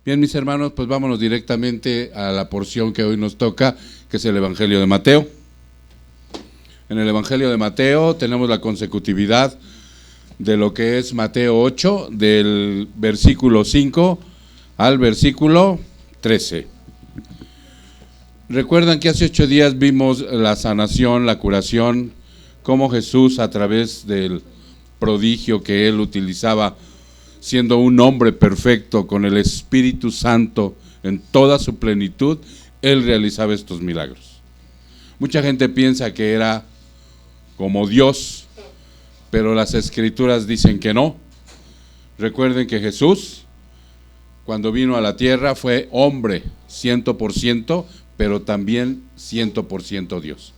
Bien, mis hermanos, pues vámonos directamente a la porción que hoy nos toca, que es el Evangelio de Mateo. En el Evangelio de Mateo tenemos la consecutividad de lo que es Mateo 8, del versículo 5 al versículo 13. Recuerdan que hace 8 días vimos la sanación, la curación, cómo Jesús, a través del prodigio que él utilizaba, siendo un hombre perfecto con el Espíritu Santo en toda su plenitud, él realizaba estos milagros. Mucha gente piensa que era como Dios, pero las Escrituras dicen que no. Recuerden que Jesús, cuando vino a la tierra, fue hombre 100%, pero también 100% Dios.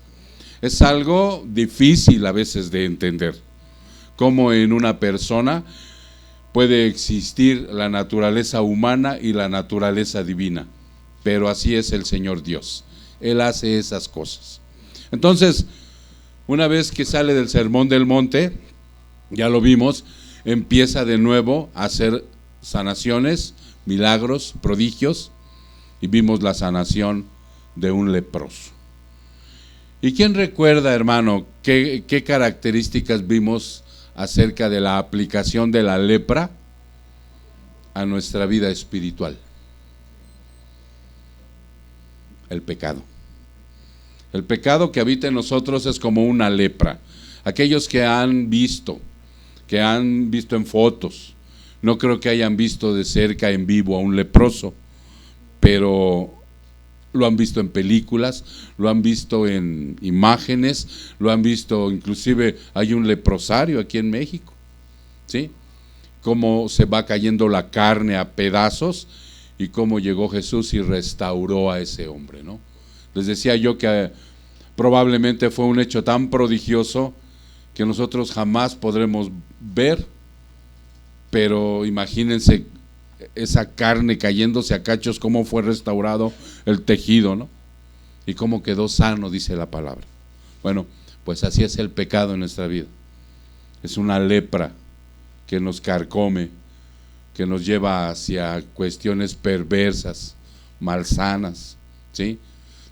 Es algo difícil a veces de entender, cómo en una persona puede existir la naturaleza humana y la naturaleza divina, pero así es el Señor Dios. Él hace esas cosas. Entonces, una vez que sale del Sermón del Monte, ya lo vimos, empieza de nuevo a hacer sanaciones, milagros, prodigios, y vimos la sanación de un leproso. ¿Y quién recuerda, hermano, qué características vimos acerca de la aplicación de la lepra a nuestra vida espiritual? El pecado. El pecado que habita en nosotros es como una lepra. Aquellos que han visto en fotos, no creo que hayan visto de cerca en vivo a un leproso, pero lo han visto en películas, lo han visto en imágenes, lo han visto, inclusive hay un leprosario aquí en México, ¿sí? Cómo se va cayendo la carne a pedazos y cómo llegó Jesús y restauró a ese hombre, ¿no? Les decía yo que probablemente fue un hecho tan prodigioso que nosotros jamás podremos ver, pero imagínense esa carne cayéndose a cachos, cómo fue restaurado el tejido, ¿no? Y cómo quedó sano, dice la palabra. Bueno, pues así es el pecado en nuestra vida. Es una lepra que nos carcome, que nos lleva hacia cuestiones perversas, malsanas, ¿sí?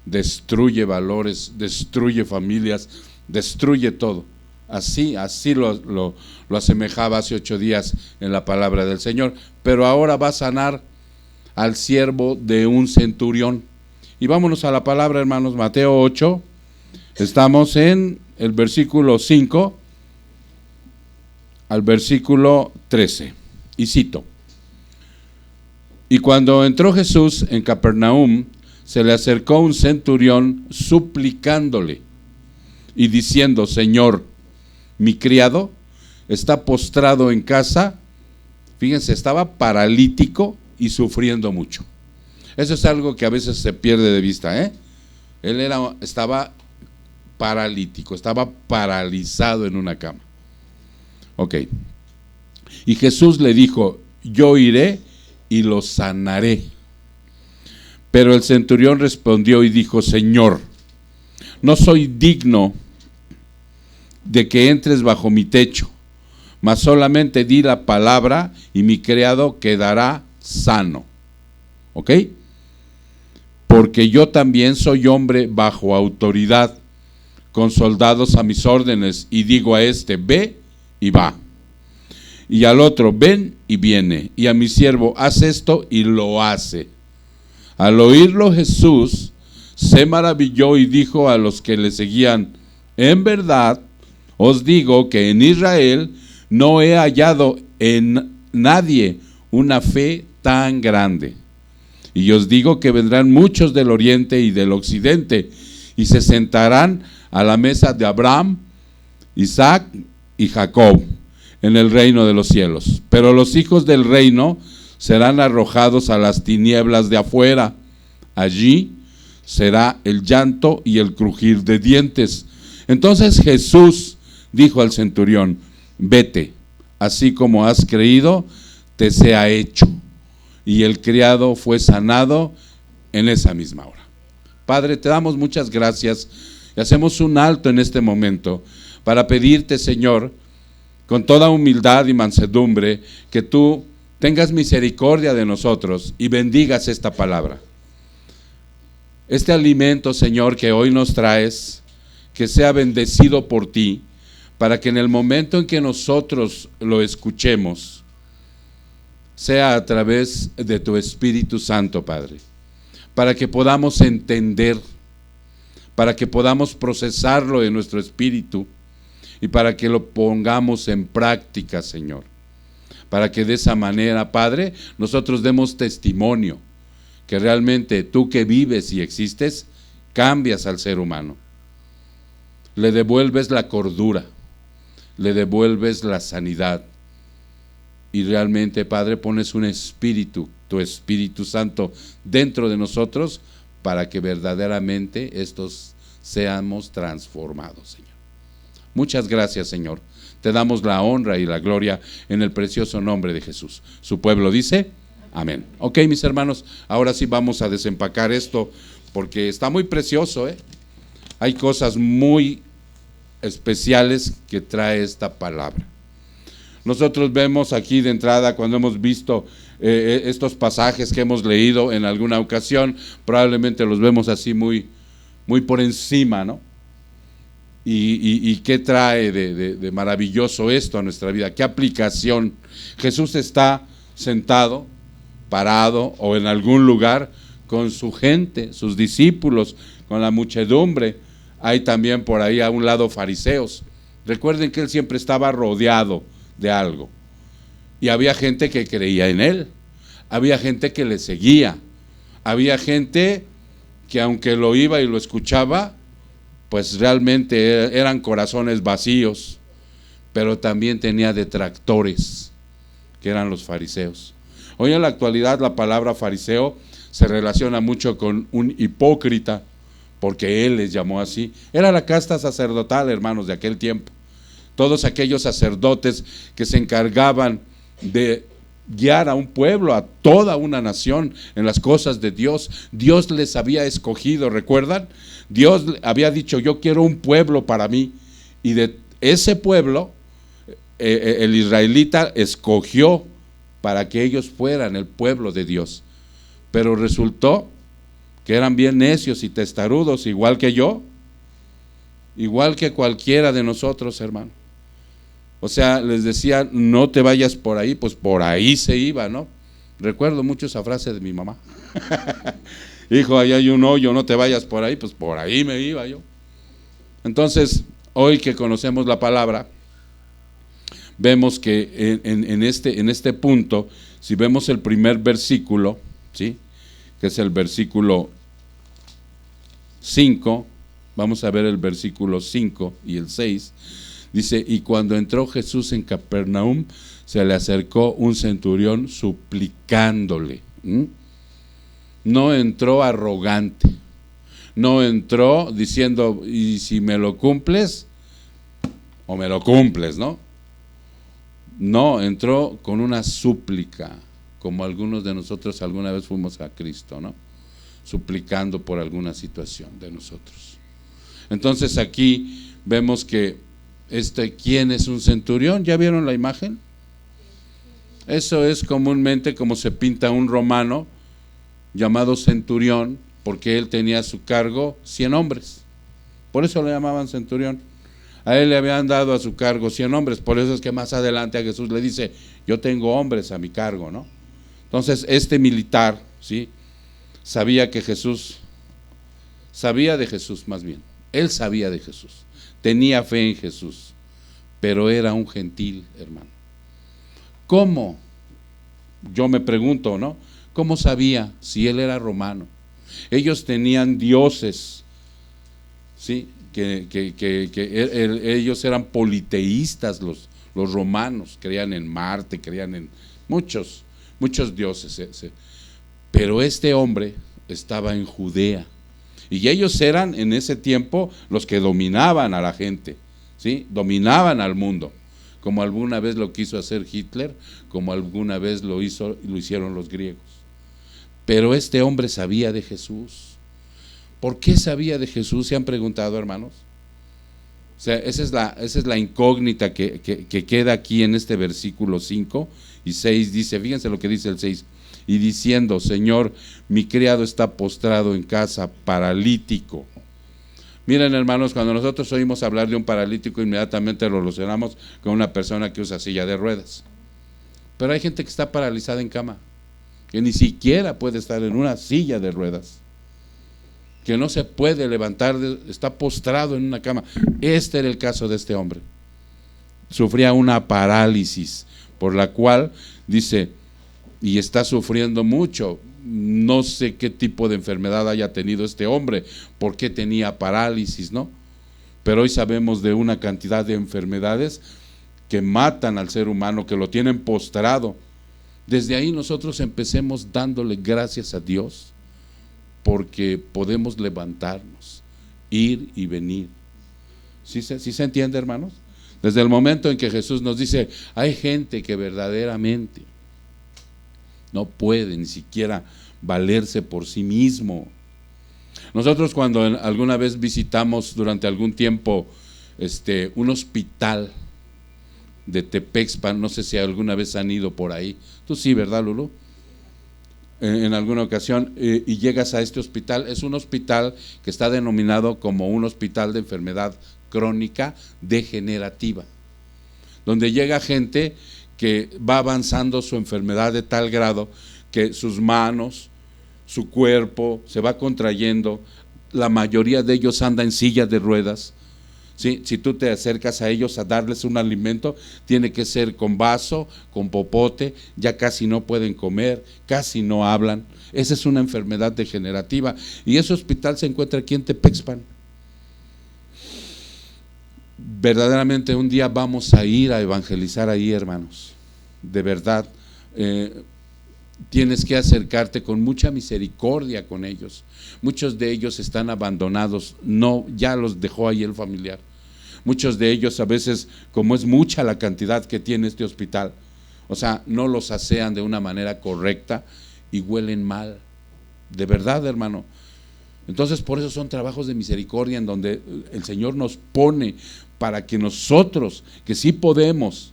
Destruye valores, destruye familias, destruye todo. Así lo asemejaba hace 8 días en la palabra del Señor, pero ahora va a sanar al siervo de un centurión. Y vámonos a la palabra, hermanos, Mateo 8, estamos en el versículo 5 al versículo 13, y cito: Y cuando entró Jesús en Capernaum, se le acercó un centurión suplicándole y diciendo: Señor, mi criado está postrado en casa. Fíjense, estaba paralítico y sufriendo mucho. Eso es algo que a veces se pierde de vista, ¿eh? Él estaba paralítico, estaba paralizado en una cama. Ok. Y Jesús le dijo: yo iré y lo sanaré. Pero el centurión respondió y dijo: Señor, no soy digno de que entres bajo mi techo, mas solamente di la palabra y mi criado quedará sano. ¿Ok? Porque yo también soy hombre bajo autoridad, con soldados a mis órdenes, y digo a este: ve, y va, y al otro: ven, y viene, y a mi siervo: haz esto, y lo hace. Al oírlo, Jesús se maravilló y dijo a los que le seguían: en verdad os digo que en Israel no he hallado en nadie una fe tan grande. Y os digo que vendrán muchos del oriente y del occidente, y se sentarán a la mesa de Abraham, Isaac y Jacob en el reino de los cielos. Pero los hijos del reino serán arrojados a las tinieblas de afuera. Allí será el llanto y el crujir de dientes. Entonces Jesús dijo al centurión: vete, así como has creído, te sea hecho. Y el criado fue sanado en esa misma hora. Padre, te damos muchas gracias y hacemos un alto en este momento para pedirte, Señor, con toda humildad y mansedumbre, que tú tengas misericordia de nosotros y bendigas esta palabra. Este alimento, Señor, que hoy nos traes, que sea bendecido por ti, para que en el momento en que nosotros lo escuchemos, sea a través de tu Espíritu Santo, Padre, para que podamos entender, para que podamos procesarlo en nuestro espíritu y para que lo pongamos en práctica, Señor. Para que de esa manera, Padre, nosotros demos testimonio que realmente tú que vives y existes, cambias al ser humano. Le devuelves la cordura, le devuelves la sanidad. Y realmente, Padre, pones un espíritu, tu Espíritu Santo, dentro de nosotros para que verdaderamente estos seamos transformados, Señor. Muchas gracias, Señor. Te damos la honra y la gloria en el precioso nombre de Jesús. Su pueblo dice, amén. Ok, mis hermanos, ahora sí vamos a desempacar esto porque está muy precioso, ¿eh? Hay cosas muy especiales que trae esta palabra. Nosotros vemos aquí de entrada, cuando hemos visto estos pasajes que hemos leído en alguna ocasión, probablemente los vemos así muy por encima, ¿no? ¿Y qué trae de maravilloso esto a nuestra vida? ¿Qué aplicación? Jesús está sentado, parado o en algún lugar con su gente, sus discípulos, con la muchedumbre. Hay también por ahí a un lado fariseos. Recuerden que él siempre estaba rodeado de algo. Y había gente que creía en él. Había gente que le seguía. Había gente que aunque lo iba y lo escuchaba, pues realmente eran corazones vacíos. Pero también tenía detractores, que eran los fariseos. Hoy en la actualidad la palabra fariseo se relaciona mucho con un hipócrita, porque él les llamó así. Era la casta sacerdotal, hermanos, de aquel tiempo. Todos aquellos sacerdotes que se encargaban de guiar a un pueblo, a toda una nación en las cosas de Dios. Dios les había escogido, ¿recuerdan? Dios había dicho, yo quiero un pueblo para mí. Y de ese pueblo, el israelita escogió para que ellos fueran el pueblo de Dios. Pero resultó que eran bien necios y testarudos, igual que yo, igual que cualquiera de nosotros, hermano. O sea, les decía, no te vayas por ahí, pues por ahí se iba, ¿no? Recuerdo mucho esa frase de mi mamá. Hijo, ahí hay un hoyo, no te vayas por ahí, pues por ahí me iba yo. Entonces, hoy que conocemos la palabra, vemos que en este punto, si vemos el primer versículo, ¿sí?, que es el versículo 5, vamos a ver el versículo 5 y el 6, dice, y cuando entró Jesús en Capernaum, se le acercó un centurión suplicándole. No entró arrogante, no entró diciendo, y si me lo cumples, o me lo cumples, ¿no? No, entró con una súplica, como algunos de nosotros alguna vez fuimos a Cristo, ¿no? Suplicando por alguna situación de nosotros. Entonces aquí vemos que ¿quién es un centurión? ¿Ya vieron la imagen? Eso es comúnmente como se pinta un romano llamado centurión, porque él tenía a su cargo 100 hombres. Por eso le llamaban centurión. A él le habían dado a su cargo 100 hombres, por eso es que más adelante a Jesús le dice, yo tengo hombres a mi cargo, ¿no? Entonces este militar, ¿sí?, sabía de Jesús más bien. Él sabía de Jesús, tenía fe en Jesús, pero era un gentil, hermano. ¿Cómo? Yo me pregunto, ¿no? ¿Cómo sabía si él era romano? Ellos tenían dioses, ¿sí?, ellos eran politeístas, los romanos, creían en Marte, creían en muchos dioses. Pero este hombre estaba en Judea, y ellos eran en ese tiempo los que dominaban a la gente, ¿sí?, dominaban al mundo, como alguna vez lo quiso hacer Hitler, como alguna vez lo hicieron los griegos. Pero este hombre sabía de Jesús. ¿Por qué sabía de Jesús? ¿Se han preguntado, hermanos? O sea, esa es la incógnita que queda aquí en este versículo 5 y 6. Dice, fíjense lo que dice el 6. Y diciendo, Señor, mi criado está postrado en casa, paralítico. Miren, hermanos, cuando nosotros oímos hablar de un paralítico, inmediatamente lo relacionamos con una persona que usa silla de ruedas. Pero hay gente que está paralizada en cama, que ni siquiera puede estar en una silla de ruedas, que no se puede levantar, está postrado en una cama. Este era el caso de este hombre. Sufría una parálisis, por la cual dice, y está sufriendo mucho. No sé qué tipo de enfermedad haya tenido este hombre, por qué tenía parálisis, ¿no? Pero hoy sabemos de una cantidad de enfermedades que matan al ser humano, que lo tienen postrado. Desde ahí nosotros empecemos dándole gracias a Dios, porque podemos levantarnos, ir y venir. ¿Sí se entiende, hermanos? Desde el momento en que Jesús nos dice, hay gente que verdaderamente no puede ni siquiera valerse por sí mismo. Nosotros cuando alguna vez visitamos durante algún tiempo un hospital de Tepexpan, no sé si alguna vez han ido por ahí. Tú sí, ¿verdad, Lulu? En alguna ocasión, y llegas a este hospital. Es un hospital que está denominado como un hospital de enfermedad crónica degenerativa, donde llega gente que va avanzando su enfermedad de tal grado que sus manos, su cuerpo se va contrayendo. La mayoría de ellos anda en sillas de ruedas. ¿Sí? Si tú te acercas a ellos a darles un alimento, tiene que ser con vaso, con popote, ya casi no pueden comer, casi no hablan. Esa es una enfermedad degenerativa, y ese hospital se encuentra aquí en Tepexpan. Verdaderamente un día vamos a ir a evangelizar ahí, hermanos. De verdad, tienes que acercarte con mucha misericordia con ellos. Muchos de ellos están abandonados, no, ya los dejó ahí el familiar. Muchos de ellos a veces, como es mucha la cantidad que tiene este hospital, o sea, no los asean de una manera correcta y huelen mal. De verdad, hermano. Entonces, por eso son trabajos de misericordia en donde el Señor nos pone para que nosotros, que sí podemos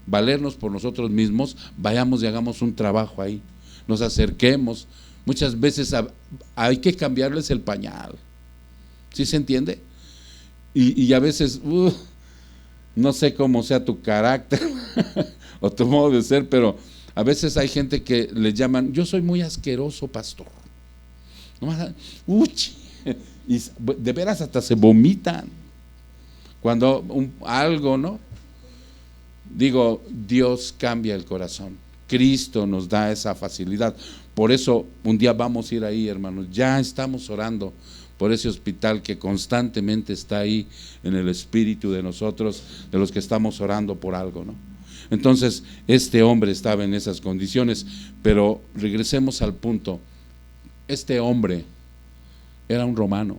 valernos por nosotros mismos, vayamos y hagamos un trabajo ahí, nos acerquemos. Muchas veces hay que cambiarles el pañal, ¿sí se entiende? Y a veces, no sé cómo sea tu carácter o tu modo de ser, pero a veces hay gente que le llaman, yo soy muy asqueroso, pastor. Y de veras hasta se vomitan cuando algo, ¿no? Digo, Dios cambia el corazón, Cristo nos da esa facilidad. Por eso un día vamos a ir ahí, hermanos. Ya estamos orando por ese hospital que constantemente está ahí en el espíritu de nosotros, de los que estamos orando por algo, ¿no? Entonces, este hombre estaba en esas condiciones, pero regresemos al punto. Este hombre era un romano.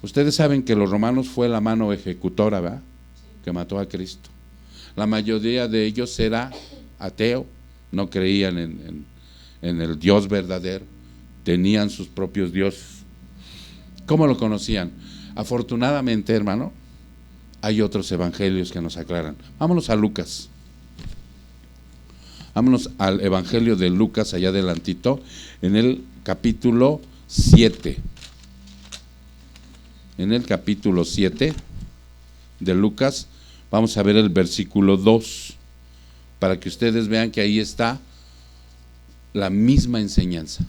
Ustedes saben que los romanos fue la mano ejecutora, ¿verdad?, que mató a Cristo. La mayoría de ellos era ateo, no creían en el Dios verdadero, tenían sus propios dioses. ¿Cómo lo conocían? Afortunadamente, hermano, hay otros evangelios que nos aclaran. Vámonos a Lucas. Vámonos al evangelio de Lucas, allá adelantito, en el capítulo 7. En el capítulo 7 de Lucas, vamos a ver el versículo 2, para que ustedes vean que ahí está la misma enseñanza.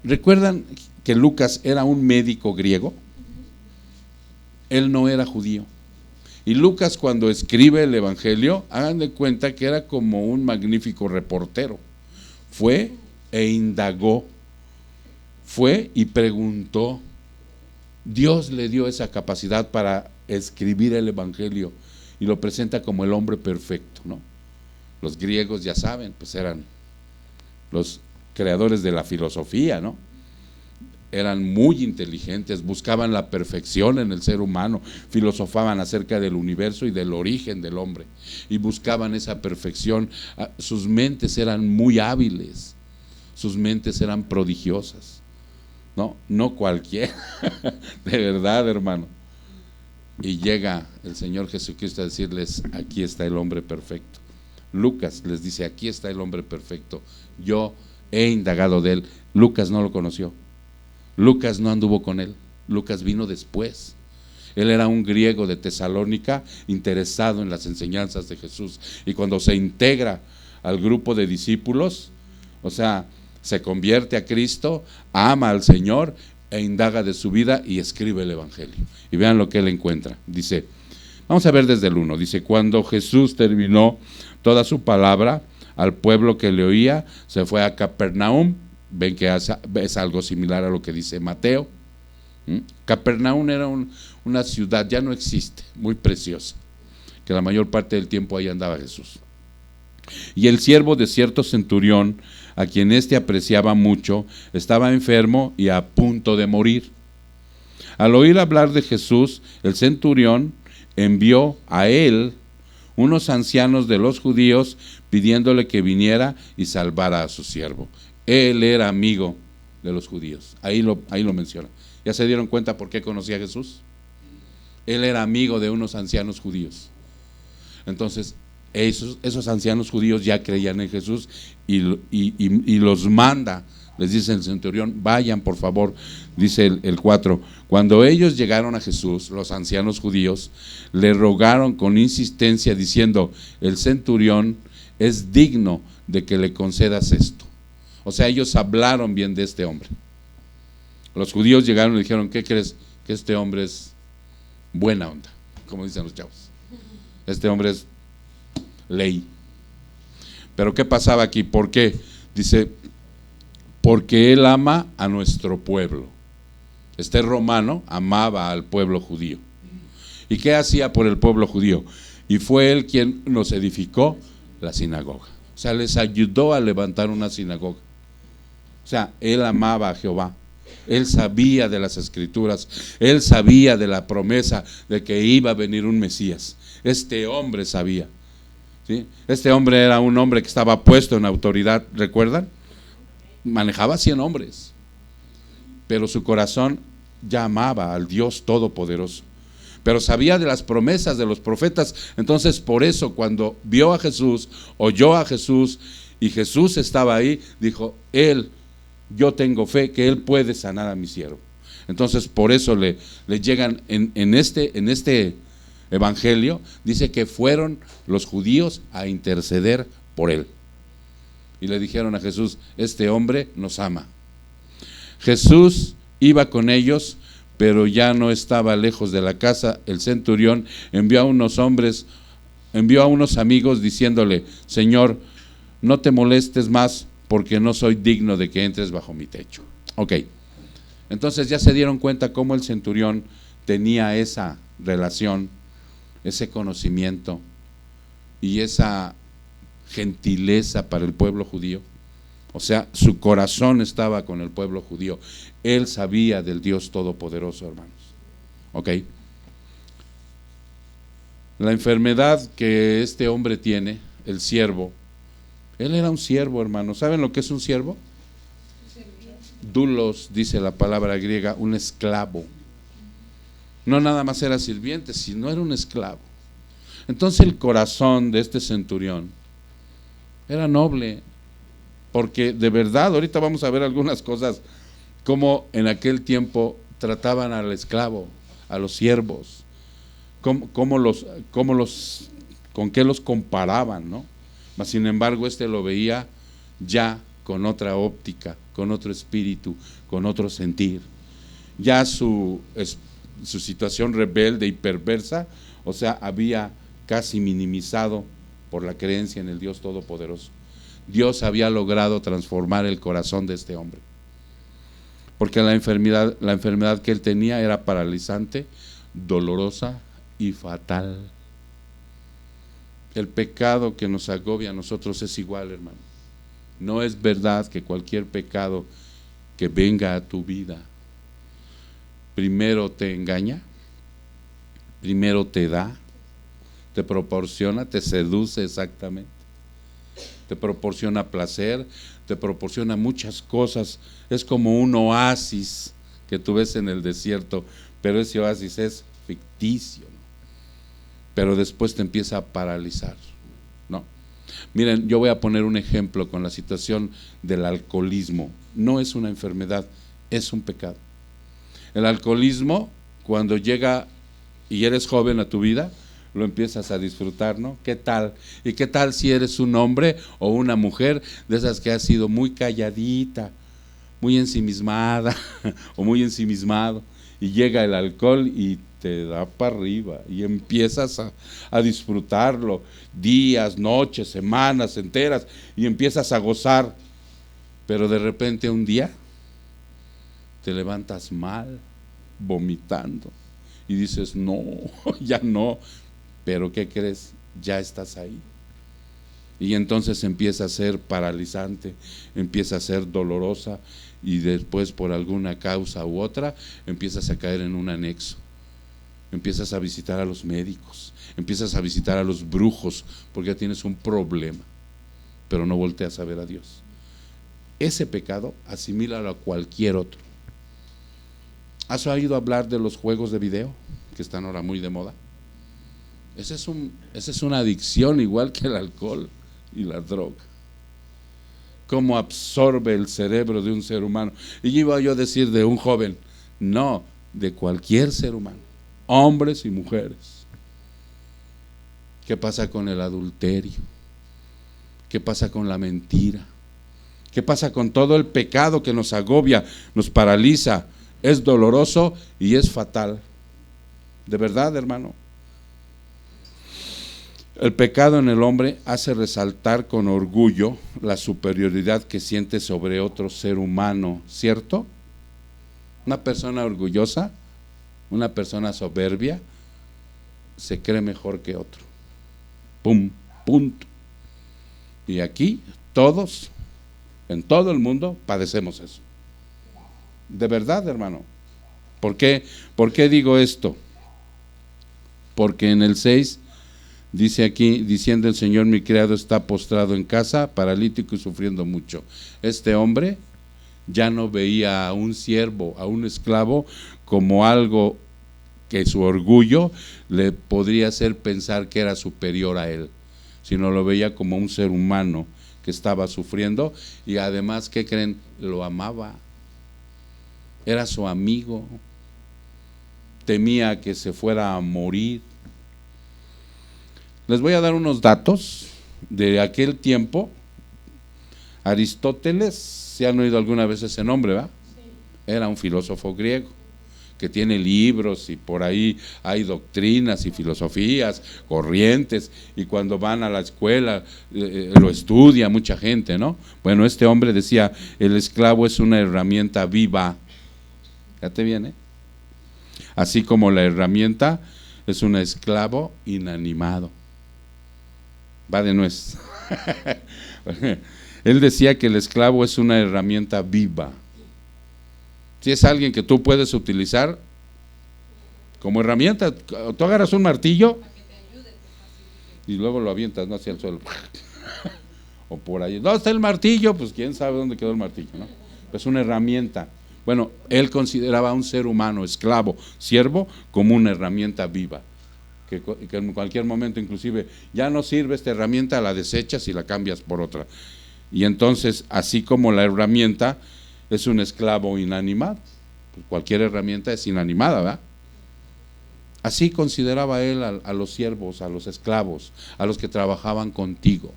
¿Recuerdan que Lucas era un médico griego? Él no era judío. Y Lucas, cuando escribe el evangelio, hagan de cuenta que era como un magnífico reportero. Fue e indagó, fue y preguntó. Dios le dio esa capacidad para escribir el evangelio y lo presenta como el hombre perfecto, ¿no? Los griegos, ya saben, pues eran los creadores de la filosofía, ¿no? Eran muy inteligentes, buscaban la perfección en el ser humano, filosofaban acerca del universo y del origen del hombre, y buscaban esa perfección. Sus mentes eran muy hábiles, sus mentes eran prodigiosas, no cualquiera, de verdad, hermano. y llega el Señor Jesucristo a decirles, aquí está el hombre perfecto. Lucas les dice, aquí está el hombre perfecto, yo he indagado de él. Lucas no lo conoció, Lucas no anduvo con él, Lucas vino después. Él era un griego de Tesalónica interesado en las enseñanzas de Jesús, y cuando se integra al grupo de discípulos, o sea, se convierte a Cristo, ama al Señor e indaga de su vida y escribe el Evangelio. Y vean lo que él encuentra. Dice, vamos a ver desde el 1, dice, cuando Jesús terminó toda su palabra al pueblo que le oía, se fue a Capernaum. Ven que es algo similar a lo que dice Mateo. Capernaum era una ciudad, ya no existe, muy preciosa, que la mayor parte del tiempo ahí andaba Jesús. Y el siervo de cierto centurión, a quien éste apreciaba mucho, estaba enfermo y a punto de morir. Al oír hablar de Jesús, el centurión envió a él unos ancianos de los judíos pidiéndole que viniera y salvara a su siervo. Él era amigo de los judíos, ahí lo menciona. ¿Ya se dieron cuenta por qué conocía a Jesús? Él era amigo de unos ancianos judíos. Entonces, esos ancianos judíos ya creían en Jesús y los manda, les dice el centurión, vayan por favor, dice el 4, cuando ellos llegaron a Jesús, los ancianos judíos, le rogaron con insistencia diciendo, el centurión es digno de que le concedas esto. O sea, ellos hablaron bien de este hombre. Los judíos llegaron y le dijeron, ¿qué crees? Que este hombre es buena onda, como dicen los chavos. Este hombre es ley. Pero ¿qué pasaba aquí? ¿Por qué? Dice, porque él ama a nuestro pueblo. Este romano amaba al pueblo judío. ¿Y qué hacía por el pueblo judío? Y fue él quien nos edificó la sinagoga. O sea, les ayudó a levantar una sinagoga. O sea, él amaba a Jehová. Él sabía de las escrituras, él sabía de la promesa de que iba a venir un Mesías. Este hombre sabía, ¿sí? Este hombre era un hombre que estaba puesto en autoridad, ¿recuerdan? Manejaba 100 hombres, pero su corazón ya amaba al Dios Todopoderoso, pero sabía de las promesas de los profetas. Entonces por eso cuando vio a Jesús, oyó a Jesús y Jesús estaba ahí, dijo, yo tengo fe que él puede sanar a mi siervo. Entonces por eso le llegan en este evangelio, dice que fueron los judíos a interceder por él. Y le dijeron a Jesús, este hombre nos ama. Jesús iba con ellos, pero ya no estaba lejos de la casa. El centurión envió a unos amigos diciéndole, Señor, no te molestes más, porque no soy digno de que entres bajo mi techo. Ok, entonces ya se dieron cuenta cómo el centurión tenía esa relación, ese conocimiento y esa gentileza para el pueblo judío. O sea, su corazón estaba con el pueblo judío. Él sabía del Dios Todopoderoso, hermanos. Ok, la enfermedad que este hombre tiene, el siervo, él era un siervo, hermano. ¿Saben lo que es un siervo? Doulos, dice la palabra griega, un esclavo. No nada más era sirviente, sino era un esclavo. Entonces el corazón de este centurión era noble, porque de verdad, ahorita vamos a ver algunas cosas, como en aquel tiempo trataban al esclavo, a los siervos, con qué los comparaban, ¿no? Mas sin embargo este lo veía ya con otra óptica, con otro espíritu, con otro sentir. Ya su situación rebelde y perversa, o sea, había casi minimizado por la creencia en el Dios Todopoderoso. Dios había logrado transformar el corazón de este hombre, porque la enfermedad que él tenía era paralizante, dolorosa y fatal. El pecado que nos agobia a nosotros es igual, hermano. No es verdad que cualquier pecado que venga a tu vida primero te engaña, primero te da, te proporciona, te seduce exactamente, te proporciona placer, te proporciona muchas cosas. Es como un oasis que tú ves en el desierto, pero ese oasis es ficticio, ¿no? pero después te empieza a paralizar, ¿no? Miren, yo voy a poner un ejemplo con la situación del alcoholismo. No es una enfermedad, es un pecado. El alcoholismo, cuando llega y eres joven a tu vida, lo empiezas a disfrutar, ¿no? ¿Qué tal? ¿Y qué tal si eres un hombre o una mujer de esas que has sido muy calladita, muy ensimismada o muy ensimismado, y llega el alcohol y te da para arriba y empiezas a disfrutarlo días, noches, semanas enteras, y empiezas a gozar, pero de repente un día te levantas mal, vomitando, y dices, no, ya no, pero ¿qué crees? Ya estás ahí. Y entonces empieza a ser paralizante, empieza a ser dolorosa, y después por alguna causa u otra empiezas a caer en un anexo. Empiezas a visitar a los médicos, empiezas a visitar a los brujos, porque ya tienes un problema, pero no volteas a ver a Dios. Ese pecado asimílalo a cualquier otro. ¿Has oído hablar de los juegos de video que están ahora muy de moda? Esa es una adicción igual que el alcohol y la droga. Cómo absorbe el cerebro de un ser humano. Y iba yo a decir de un joven, no, de cualquier ser humano, hombres y mujeres. ¿Qué pasa con el adulterio? ¿Qué pasa con la mentira? ¿Qué pasa con todo el pecado que nos agobia, nos paraliza? Es doloroso y es fatal. De verdad, hermano. El pecado en el hombre hace resaltar con orgullo la superioridad que siente sobre otro ser humano, ¿cierto? Una persona orgullosa, una persona soberbia, se cree mejor que otro. Pum, punto. Y aquí todos, en todo el mundo, padecemos eso. De verdad, hermano. ¿Por qué? ¿Por qué digo esto? Porque en el 6 dice aquí, diciendo el Señor, mi criado está postrado en casa, paralítico y sufriendo mucho. Este hombre ya no veía a un siervo, a un esclavo, como algo que su orgullo le podría hacer pensar que era superior a él, sino lo veía como un ser humano que estaba sufriendo, y además, ¿qué creen? Lo amaba, era su amigo, temía que se fuera a morir. Les voy a dar unos datos de aquel tiempo. Aristóteles, ¿se han oído alguna vez ese nombre, va? Sí. Era un filósofo griego que tiene libros, y por ahí hay doctrinas y filosofías, corrientes, y cuando van a la escuela lo estudia mucha gente, ¿no? Bueno, este hombre decía, el esclavo es una herramienta viva. Fíjate bien, ¿eh? Así como la herramienta es un esclavo inanimado. Va de nuez. Él decía que el esclavo es una herramienta viva. Si es alguien que tú puedes utilizar como herramienta, tú agarras un martillo y luego lo avientas, ¿no?, hacia el suelo. O por ahí. ¿Dónde está el martillo? Pues quién sabe dónde quedó el martillo, ¿no? Es una herramienta. Bueno, él consideraba a un ser humano, esclavo, siervo, como una herramienta viva. Que en cualquier momento, inclusive, ya no sirve esta herramienta, la desechas y la cambias por otra. Y entonces, así como la herramienta es un esclavo inanimado, pues cualquier herramienta es inanimada, ¿verdad? Así consideraba él a los siervos, a los esclavos, a los que trabajaban contigo.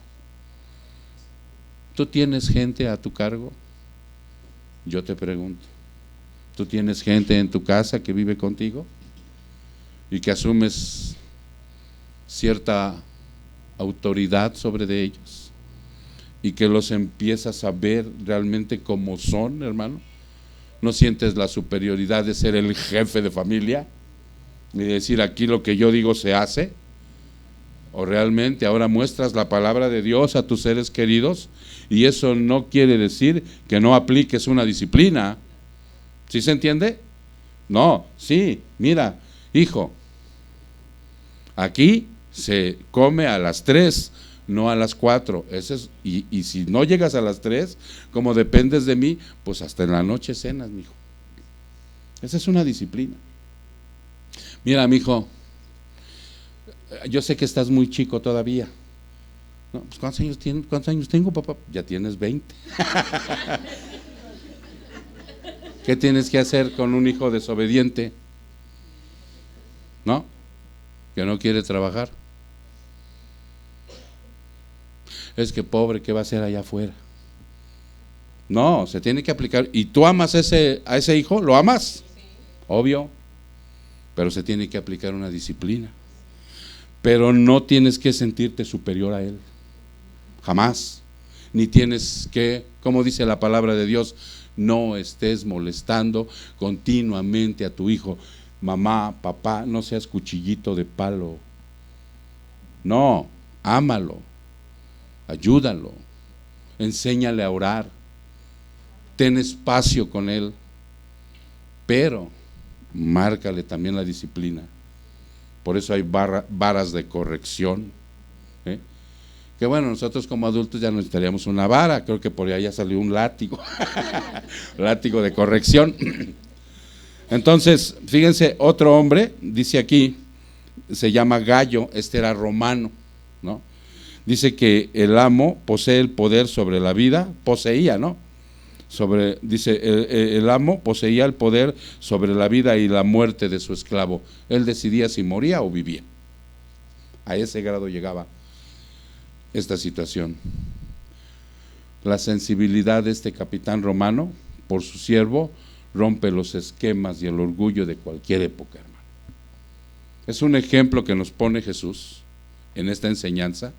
¿Tú tienes gente a tu cargo? Yo te pregunto, ¿tú tienes gente en tu casa que vive contigo y que asumes cierta autoridad sobre de ellos y que los empiezas a ver realmente como son, hermano? ¿No sientes la superioridad de ser el jefe de familia y decir, aquí lo que yo digo se hace? ¿O realmente ahora muestras la palabra de Dios a tus seres queridos? Y eso no quiere decir que no apliques una disciplina. ¿Sí se entiende? No, sí, mira, hijo, aquí se come a las 3, no a las 4. Y si no llegas a las 3, como dependes de mí, pues hasta en la noche cenas, mijo. Esa es una disciplina. Mira, mijo, Yo sé que estás muy chico todavía. No, pues ¿cuántos años tengo, papá? Ya tienes 20. ¿Qué tienes que hacer con un hijo desobediente? ¿No? Que no quiere trabajar. Es que pobre, ¿qué va a hacer allá afuera? No, se tiene que aplicar. ¿Y tú amas a ese hijo? ¿Lo amas? Obvio. Pero se tiene que aplicar una disciplina. Pero no tienes que sentirte superior a él. Jamás. Ni tienes que, como dice la palabra de Dios, no estés molestando continuamente a tu hijo. Mamá, papá, no seas cuchillito de palo. No, ámalo, ayúdalo, enséñale a orar, ten espacio con él, pero márcale también la disciplina. Por eso hay varas de corrección. Que bueno, nosotros como adultos ya no necesitaríamos una vara, creo que por allá salió un látigo, látigo de corrección. Entonces, fíjense, otro hombre, dice aquí, se llama Gallo, este era romano, ¿no? Dice que el amo posee el poder sobre la vida, poseía, ¿no? Dice, el amo poseía el poder sobre la vida y la muerte de su esclavo. Él decidía si moría o vivía. A ese grado llegaba esta situación. La sensibilidad de este capitán romano por su siervo rompe los esquemas y el orgullo de cualquier época, hermano. Es un ejemplo que nos pone Jesús en esta enseñanza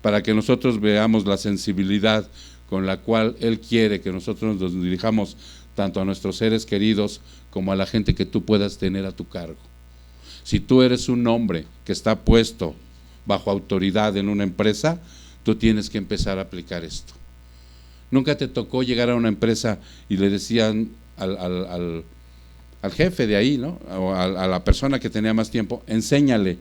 para que nosotros veamos la sensibilidad con la cual Él quiere que nosotros nos dirijamos tanto a nuestros seres queridos como a la gente que tú puedas tener a tu cargo. Si tú eres un hombre que está puesto bajo autoridad en una empresa, tú tienes que empezar a aplicar esto. Nunca te tocó llegar a una empresa y le decían al jefe de ahí, ¿no? O a la persona que tenía más tiempo, enséñale.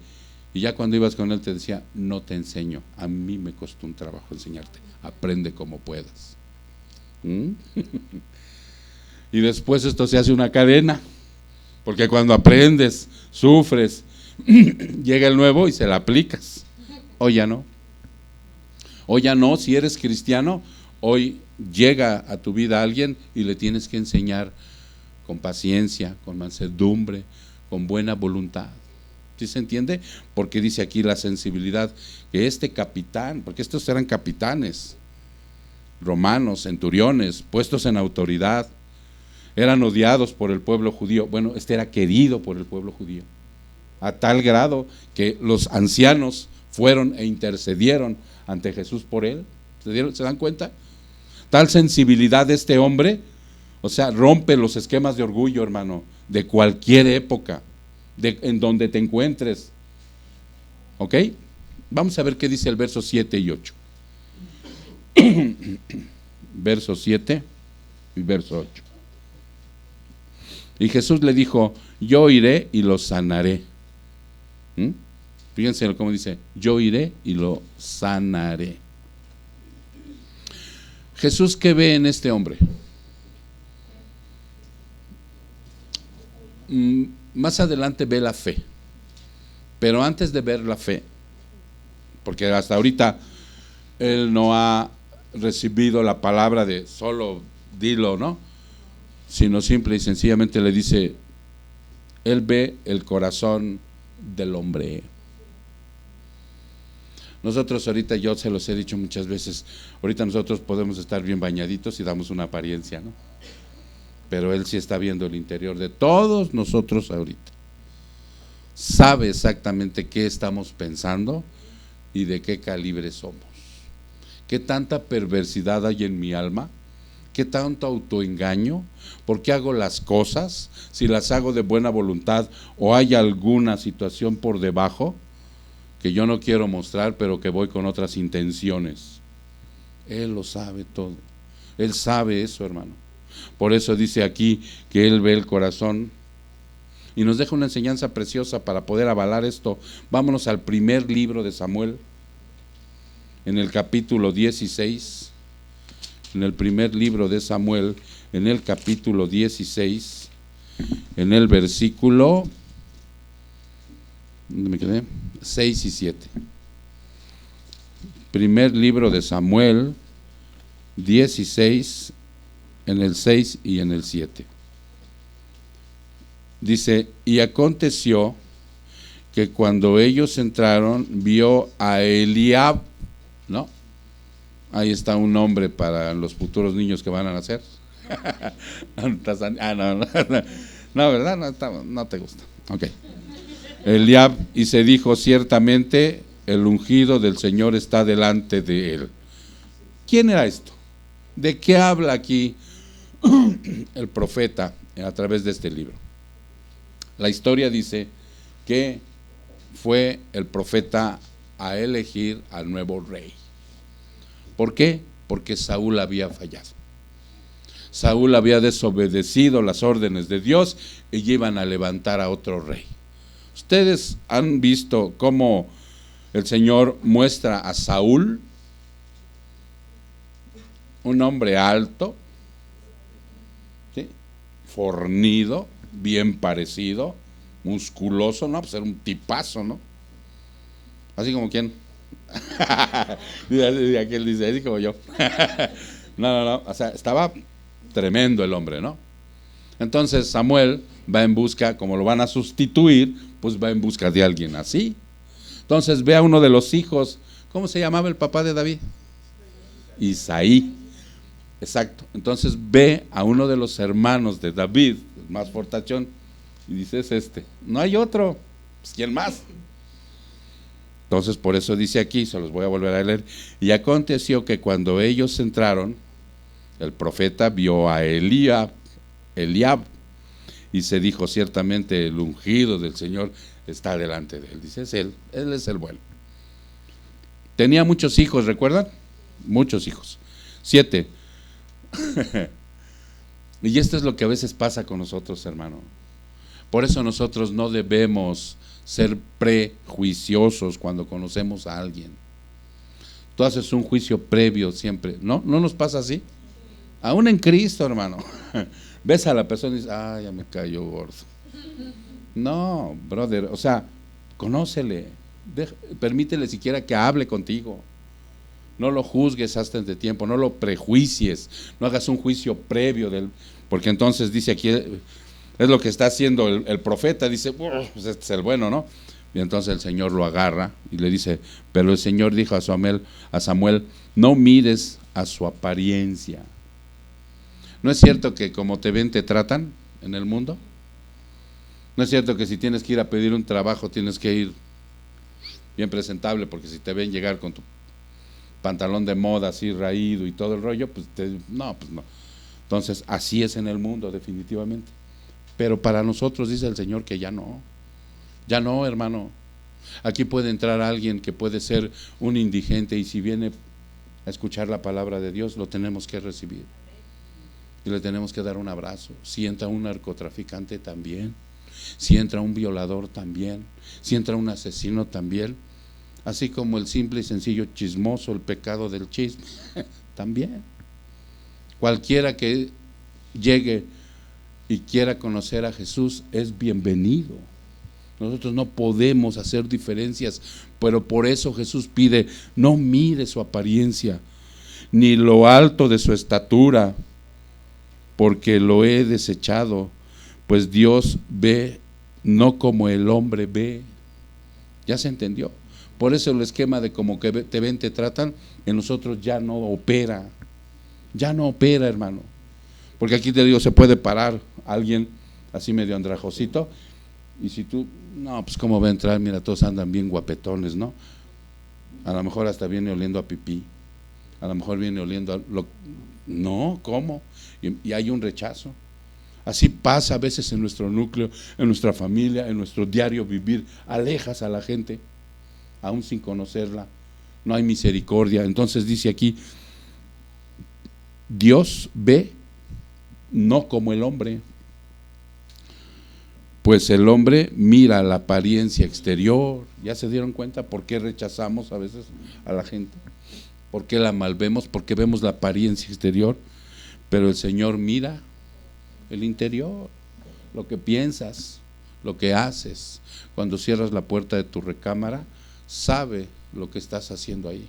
Y ya cuando ibas con él te decía, no te enseño, a mí me costó un trabajo enseñarte, aprende como puedas. Y después esto se hace una cadena, porque cuando aprendes, sufres, llega el nuevo y se la aplicas. Hoy ya no. Hoy ya no, si eres cristiano, hoy llega a tu vida alguien y le tienes que enseñar con paciencia, con mansedumbre, con buena voluntad. ¿Sí se entiende? Porque dice aquí la sensibilidad, que este capitán, porque estos eran capitanes romanos, centuriones, puestos en autoridad, eran odiados por el pueblo judío. Bueno, este era querido por el pueblo judío, a tal grado que los ancianos fueron e intercedieron ante Jesús por él. ¿Se dan cuenta? Tal sensibilidad de este hombre, o sea, rompe los esquemas de orgullo, hermano, de cualquier época, en donde te encuentres. ¿Ok? Vamos a ver qué dice el verso 7 y 8. Verso 7 y verso 8. Y Jesús le dijo, yo iré y lo sanaré. Fíjense cómo dice, yo iré y lo sanaré. Jesús, ¿qué ve en este hombre? Más adelante ve la fe, pero antes de ver la fe, porque hasta ahorita él no ha recibido la palabra de solo dilo, ¿no? Sino simple y sencillamente le dice, él ve el corazón del hombre. Nosotros ahorita, yo se los he dicho muchas veces, ahorita nosotros podemos estar bien bañaditos y damos una apariencia, ¿no? Pero Él sí está viendo el interior de todos nosotros ahorita. Sabe exactamente qué estamos pensando y de qué calibre somos. ¿Qué tanta perversidad hay en mi alma? ¿Qué tanto autoengaño? ¿Por qué hago las cosas? Si las hago de buena voluntad o hay alguna situación por debajo que yo no quiero mostrar, pero que voy con otras intenciones. Él lo sabe todo. Él sabe eso, hermano. Por eso dice aquí que Él ve el corazón y nos deja una enseñanza preciosa para poder avalar esto. Vámonos al primer libro de Samuel, en el capítulo 16. En el primer libro de Samuel, en el capítulo 16, en el versículo ¿Dónde me quedé? 6 y 7. Primer libro de Samuel, 16, en el 6 y en el 7. Dice, y aconteció que cuando ellos entraron, vio a Eliab, ¿no? Ahí está un nombre para los futuros niños que van a nacer. No, ¿verdad? No te gusta. Ok. Eliab, y se dijo, ciertamente el ungido del Señor está delante de él. ¿Quién era esto? ¿De qué habla aquí el profeta a través de este libro? La historia dice que fue el profeta a elegir al nuevo rey. ¿Por qué? Porque Saúl había fallado. Saúl había desobedecido las órdenes de Dios y iban a levantar a otro rey. Ustedes han visto cómo el Señor muestra a Saúl, un hombre alto, ¿sí?, fornido, bien parecido, musculoso, ¿no? Pues era un tipazo, ¿no? Así como quién. Aquel dice, así como yo. No, o sea, estaba tremendo el hombre, ¿no? Entonces Samuel va en busca, como lo van a sustituir, pues va en busca de alguien así. Entonces ve a uno de los hijos, ¿cómo se llamaba el papá de David? Isaí. Exacto. Entonces ve a uno de los hermanos de David, más fortachón, y dice, es este. No hay otro. Pues, ¿quién más? Entonces por eso dice aquí, se los voy a volver a leer. Y aconteció que cuando ellos entraron, el profeta vio a Eliab, y se dijo, ciertamente el ungido del Señor está delante de él. Dice, es él es el bueno. Tenía muchos hijos, ¿recuerdan? Muchos hijos. 7. Y esto es lo que a veces pasa con nosotros, hermano. Por eso nosotros no debemos ser prejuiciosos cuando conocemos a alguien. Tú haces un juicio previo siempre, ¿no? ¿No nos pasa así? Aún en Cristo, hermano. Ves a la persona y dices, ya me cayó gordo. No, brother, o sea, conócele, permítele siquiera que hable contigo. No lo juzgues hasta de tiempo, no lo prejuicies, no hagas un juicio previo porque entonces dice aquí, es lo que está haciendo el profeta, dice, pues este es el bueno, ¿no? Y entonces el Señor lo agarra y le dice, pero el Señor dijo a Samuel, no mires a su apariencia. ¿No es cierto que como te ven te tratan en el mundo? ¿No es cierto que si tienes que ir a pedir un trabajo tienes que ir bien presentable, porque si te ven llegar con tu pantalón de moda así raído y todo el rollo, pues no. Entonces así es en el mundo definitivamente. Pero para nosotros dice el Señor que ya no, hermano. Aquí puede entrar alguien que puede ser un indigente y si viene a escuchar la palabra de Dios lo tenemos que recibir y le tenemos que dar un abrazo. Si entra un narcotraficante también, si entra un violador también, si entra un asesino también, así como el simple y sencillo chismoso, el pecado del chisme, también. Cualquiera que llegue y quiera conocer a Jesús es bienvenido. Nosotros no podemos hacer diferencias, pero por eso Jesús pide, no mire su apariencia, ni lo alto de su estatura, porque lo he desechado, pues Dios ve no como el hombre ve. ¿Ya se entendió? Por eso el esquema de como que te ven, te tratan, en nosotros ya no opera, hermano. Porque aquí te digo, se puede parar alguien así medio andrajosito, y si tú, no, pues cómo va a entrar, mira, todos andan bien guapetones, ¿no? A lo mejor hasta viene oliendo a pipí, a lo mejor viene oliendo a no, ¿cómo? Y hay un rechazo. Así pasa a veces en nuestro núcleo, en nuestra familia, en nuestro diario vivir. Alejas a la gente, aún sin conocerla. No hay misericordia. Entonces dice aquí, Dios ve no como el hombre, pues el hombre mira la apariencia exterior. ¿Ya se dieron cuenta por qué rechazamos a veces a la gente? ¿Por qué la malvemos? Porque vemos la apariencia exterior, pero el Señor mira el interior, lo que piensas, lo que haces. Cuando cierras la puerta de tu recámara, sabe lo que estás haciendo ahí.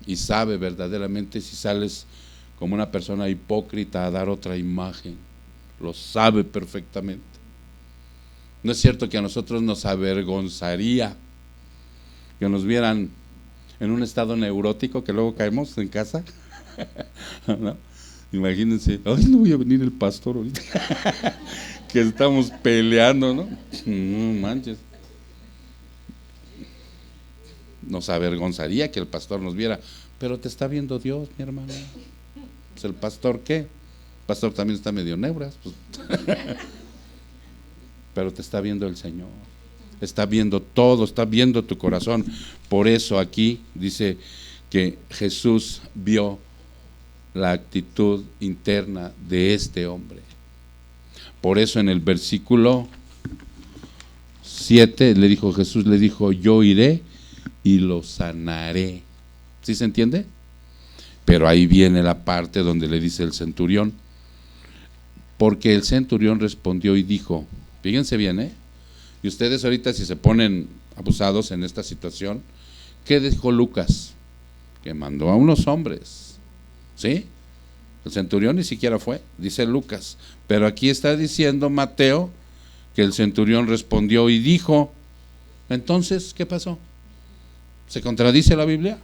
Y sabe verdaderamente si sales como una persona hipócrita a dar otra imagen. Lo sabe perfectamente. No es cierto que a nosotros nos avergonzaría que nos vieran en un estado neurótico que luego caemos en casa. ¿No? Imagínense, ay, no voy a venir el pastor ahorita. Que estamos peleando, ¿no? No manches. Nos avergonzaría que el pastor nos viera, pero te está viendo Dios, mi hermano. Pues el pastor, ¿qué? El pastor también está medio neuras, pues. Pero te está viendo el Señor, está viendo todo, está viendo tu corazón. Por eso aquí dice que Jesús vio la actitud interna de este hombre. Por eso en el versículo 7 Jesús le dijo, yo iré y lo sanaré. ¿Sí se entiende? Pero ahí viene la parte donde le dice el centurión, porque el centurión respondió y dijo, fíjense bien, y ustedes ahorita si se ponen abusados en esta situación, ¿qué dijo Lucas? Que mandó a unos hombres, ¿sí? El centurión ni siquiera fue, dice Lucas, pero aquí está diciendo Mateo que el centurión respondió y dijo. Entonces, ¿qué pasó? ¿Se contradice la Biblia?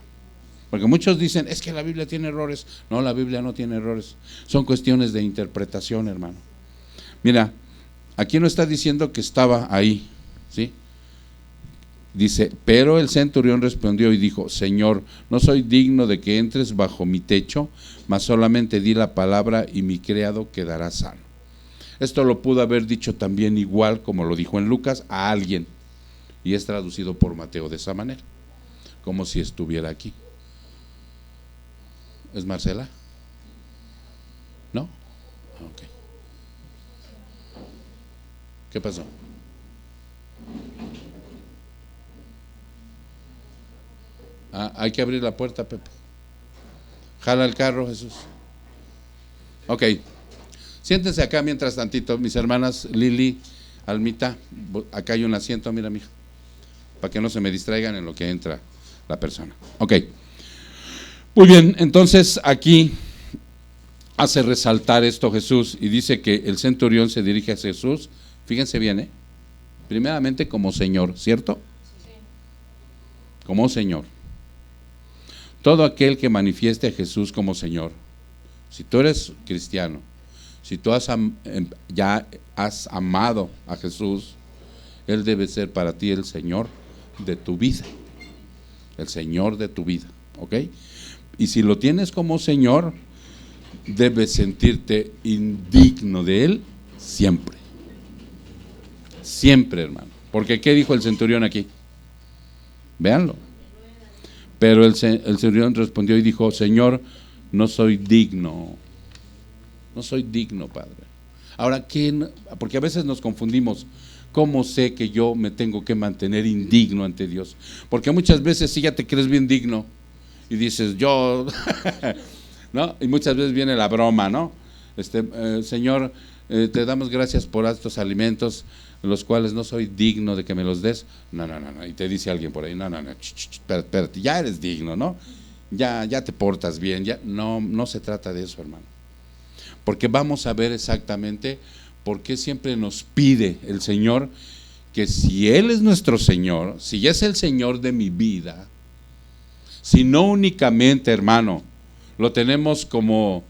Porque muchos dicen, es que la Biblia tiene errores. No, la Biblia no tiene errores, son cuestiones de interpretación, hermano. Mira, aquí no está diciendo que estaba ahí, ¿sí? Dice, pero el centurión respondió y dijo, Señor, no soy digno de que entres bajo mi techo, mas solamente di la palabra y mi criado quedará sano. Esto lo pudo haber dicho también igual como lo dijo en Lucas a alguien, y es traducido por Mateo de esa manera, como si estuviera aquí. ¿Es Marcela? ¿No? Ok. ¿Qué pasó? Hay que abrir la puerta, Pepe. Jala el carro, Jesús. Ok. Siéntense acá mientras tantito, mis hermanas Lili, Almita. Acá hay un asiento, mira, mija, para que no se me distraigan en lo que entra la persona. Ok. Muy bien, entonces aquí hace resaltar esto Jesús y dice que el centurión se dirige a Jesús. Fíjense bien, primeramente como Señor, ¿cierto? Sí. Como Señor. Todo aquel que manifieste a Jesús como Señor, si tú eres cristiano, si tú ya has amado a Jesús, Él debe ser para ti el Señor de tu vida, el Señor de tu vida, ¿ok? Y si lo tienes como Señor, debes sentirte indigno de Él siempre. Siempre, hermano. Porque ¿qué dijo el centurión aquí? Véanlo. Pero el centurión respondió y dijo, Señor, no soy digno. No soy digno, Padre. Ahora, ¿qué? Porque a veces nos confundimos. ¿Cómo sé que yo me tengo que mantener indigno ante Dios? Porque muchas veces sí ya te crees bien digno y dices, yo, ¿no? Y muchas veces viene la broma, ¿no? Señor, te damos gracias por estos alimentos, los cuales no soy digno de que me los des. No. Y te dice alguien por ahí, no, espérate, ya eres digno, ¿no? Ya te portas bien, ya. No se trata de eso, hermano. Porque vamos a ver exactamente por qué siempre nos pide el Señor que si Él es nuestro Señor, si ya es el Señor de mi vida, si no únicamente, hermano, lo tenemos como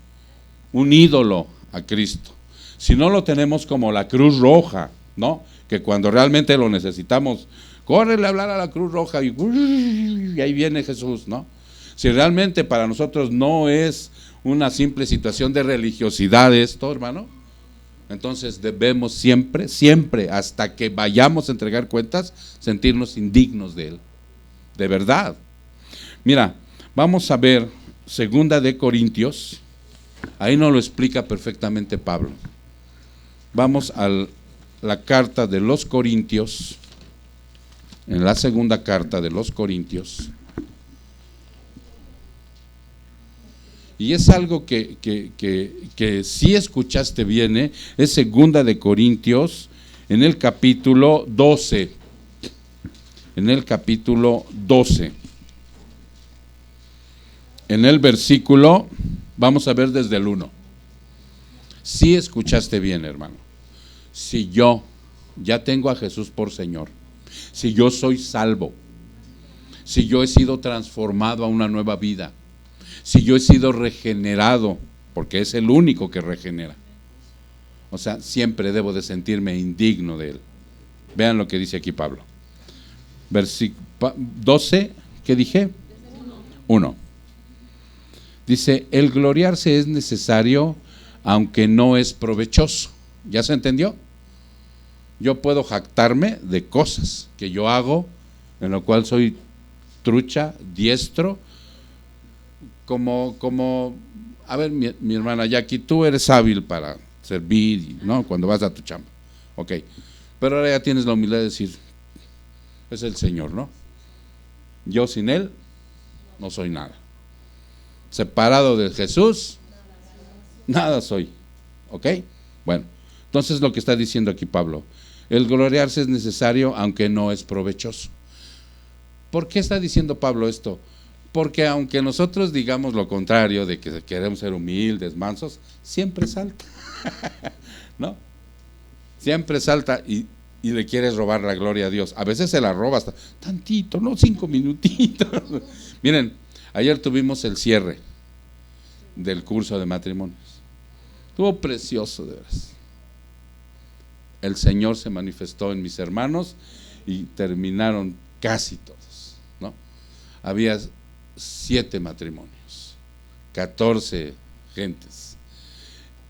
un ídolo a Cristo, si no lo tenemos como la Cruz Roja, ¿no? Que cuando realmente lo necesitamos, córrele a hablar a la Cruz Roja y ahí viene Jesús, ¿no? Si realmente para nosotros no es una simple situación de religiosidad esto, hermano, entonces debemos siempre, hasta que vayamos a entregar cuentas, sentirnos indignos de Él, de verdad. Mira, vamos a ver 2 de Corintios, ahí nos lo explica perfectamente Pablo. Vamos a la carta de los Corintios, en la segunda carta de los Corintios. Y es algo que si escuchaste bien, es 2 de Corintios, en el capítulo 12. En el capítulo 12. En el versículo, vamos a ver desde el 1. Si escuchaste bien, hermano. Si yo ya tengo a Jesús por Señor, si yo soy salvo, si yo he sido transformado a una nueva vida, si yo he sido regenerado, porque es el único que regenera. O sea, siempre debo de sentirme indigno de Él. Vean lo que dice aquí Pablo. Versículo 12, ¿qué dije? 1. Dice, el gloriarse es necesario, aunque no es provechoso. ¿Ya se entendió? Yo puedo jactarme de cosas que yo hago, en lo cual soy trucha, diestro, como a ver, mi hermana Jackie, tú eres hábil para servir, ¿no? Cuando vas a tu chamba. Ok, pero ahora ya tienes la humildad de decir, es el Señor, ¿no? Yo sin Él no soy nada. Separado de Jesús, nada soy. ¿Ok? Bueno, entonces lo que está diciendo aquí Pablo, el gloriarse es necesario, aunque no es provechoso. ¿Por qué está diciendo Pablo esto? Porque aunque nosotros digamos lo contrario, de que queremos ser humildes, mansos, siempre salta, ¿no? Siempre salta y le quieres robar la gloria a Dios. A veces se la roba hasta tantito, no 5 minutitos. Miren, ayer tuvimos el cierre del curso de matrimonios. Estuvo precioso, de veras. El Señor se manifestó en mis hermanos y terminaron casi todos, ¿no? Había 7 matrimonios, 14 gentes,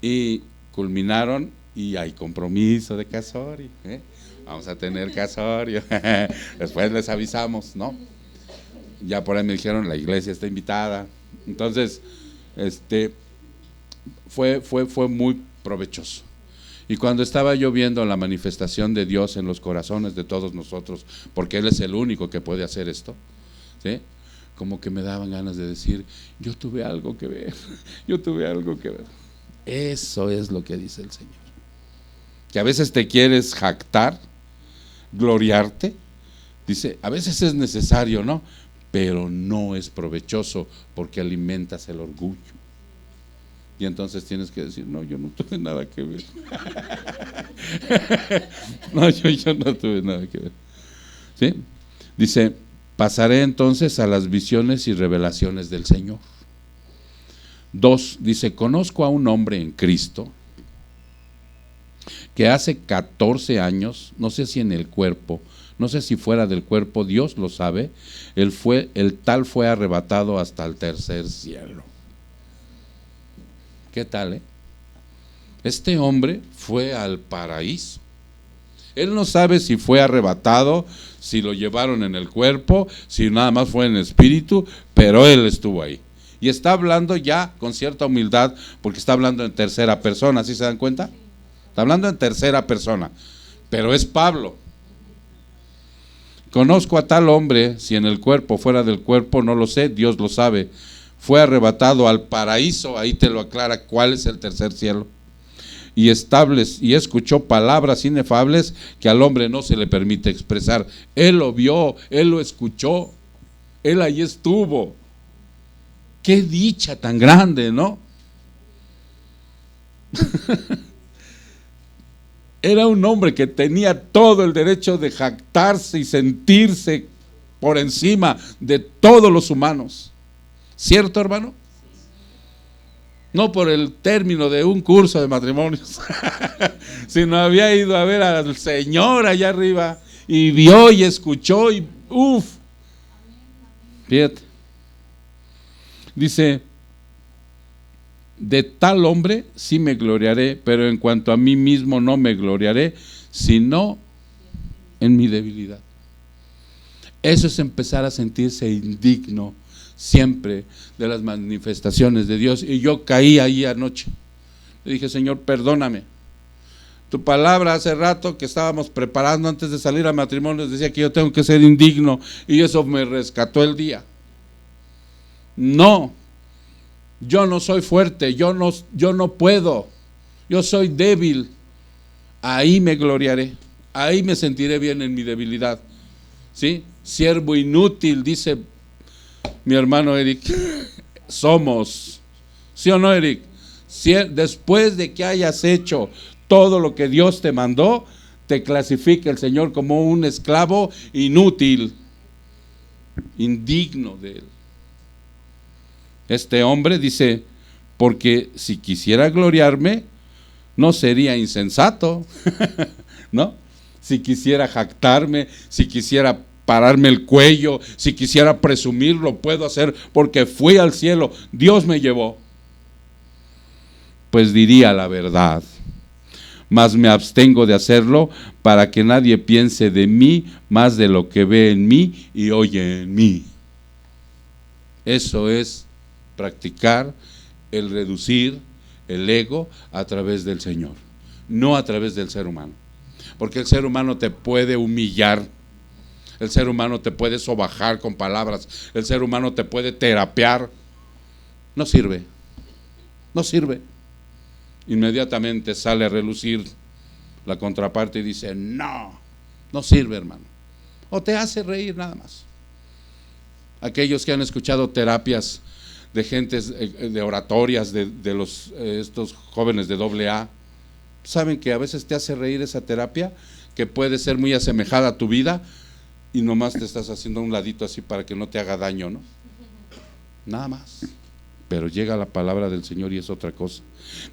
y culminaron y hay compromiso de casorio, vamos a tener casorio. Después les avisamos, ¿no? Ya por ahí me dijeron, la iglesia está invitada. Entonces, fue muy provechoso. Y cuando estaba yo viendo la manifestación de Dios en los corazones de todos nosotros, porque Él es el único que puede hacer esto, ¿sí? Como que me daban ganas de decir, yo tuve algo que ver, yo tuve algo que ver. Eso es lo que dice el Señor. Que a veces te quieres jactar, gloriarte, dice, a veces es necesario, ¿no? Pero no es provechoso porque alimentas el orgullo. Y entonces tienes que decir, no, yo no tuve nada que ver. No, yo no tuve nada que ver. ¿Sí? Dice, pasaré entonces a las visiones y revelaciones del Señor. 2, dice, conozco a un hombre en Cristo que hace 14 años, no sé si en el cuerpo, no sé si fuera del cuerpo, Dios lo sabe, el tal fue arrebatado hasta el tercer cielo. ¿Qué tal, Este hombre fue al paraíso. Él no sabe si fue arrebatado, si lo llevaron en el cuerpo, si nada más fue en espíritu, pero él estuvo ahí. Y está hablando ya con cierta humildad, porque está hablando en tercera persona, ¿sí se dan cuenta? Está hablando en tercera persona, pero es Pablo. Conozco a tal hombre, si en el cuerpo, fuera del cuerpo, no lo sé, Dios lo sabe. Fue arrebatado al paraíso, ahí te lo aclara cuál es el tercer cielo. Y escuchó palabras inefables que al hombre no se le permite expresar. Él lo vio, él lo escuchó, él ahí estuvo. Qué dicha tan grande, ¿no? Era un hombre que tenía todo el derecho de jactarse y sentirse por encima de todos los humanos. ¿Cierto, hermano? No por el término de un curso de matrimonios, sino había ido a ver al Señor allá arriba y vio y escuchó y fíjate. Dice, de tal hombre sí me gloriaré, pero en cuanto a mí mismo no me gloriaré, sino en mi debilidad. Eso es empezar a sentirse indigno siempre de las manifestaciones de Dios. Y yo caí ahí anoche. Le dije, Señor, perdóname. Tu palabra hace rato que estábamos preparando antes de salir a matrimonios decía que yo tengo que ser indigno, y eso me rescató el día. No, yo no soy fuerte, yo no puedo, yo soy débil. Ahí me gloriaré. ahí me sentiré bien en mi debilidad. ¿Sí? Siervo inútil, dice mi hermano Eric, somos. ¿Sí o no, Eric? Después de que hayas hecho todo lo que Dios te mandó, te clasifica el Señor como un esclavo inútil, indigno de Él. Este hombre dice, porque si quisiera gloriarme, no sería insensato, ¿no? Si quisiera jactarme, si quisiera pararme el cuello, si quisiera presumir, lo puedo hacer porque fui al cielo, Dios me llevó. Pues diría la verdad, mas me abstengo de hacerlo para que nadie piense de mí más de lo que ve en mí y oye en mí. Eso es practicar el reducir el ego a través del Señor, no a través del ser humano. Porque el ser humano te puede humillar, el ser humano te puede sobajar con palabras, el ser humano te puede terapear. No sirve, no sirve. Inmediatamente sale a relucir la contraparte y dice, no, no sirve, hermano. O te hace reír nada más. Aquellos que han escuchado terapias de gentes, de oratorias de estos jóvenes de AA, saben que a veces te hace reír esa terapia, que puede ser muy asemejada a tu vida, y nomás te estás haciendo a un ladito así para que no te haga daño, ¿no? Nada más. Pero llega la palabra del Señor y es otra cosa.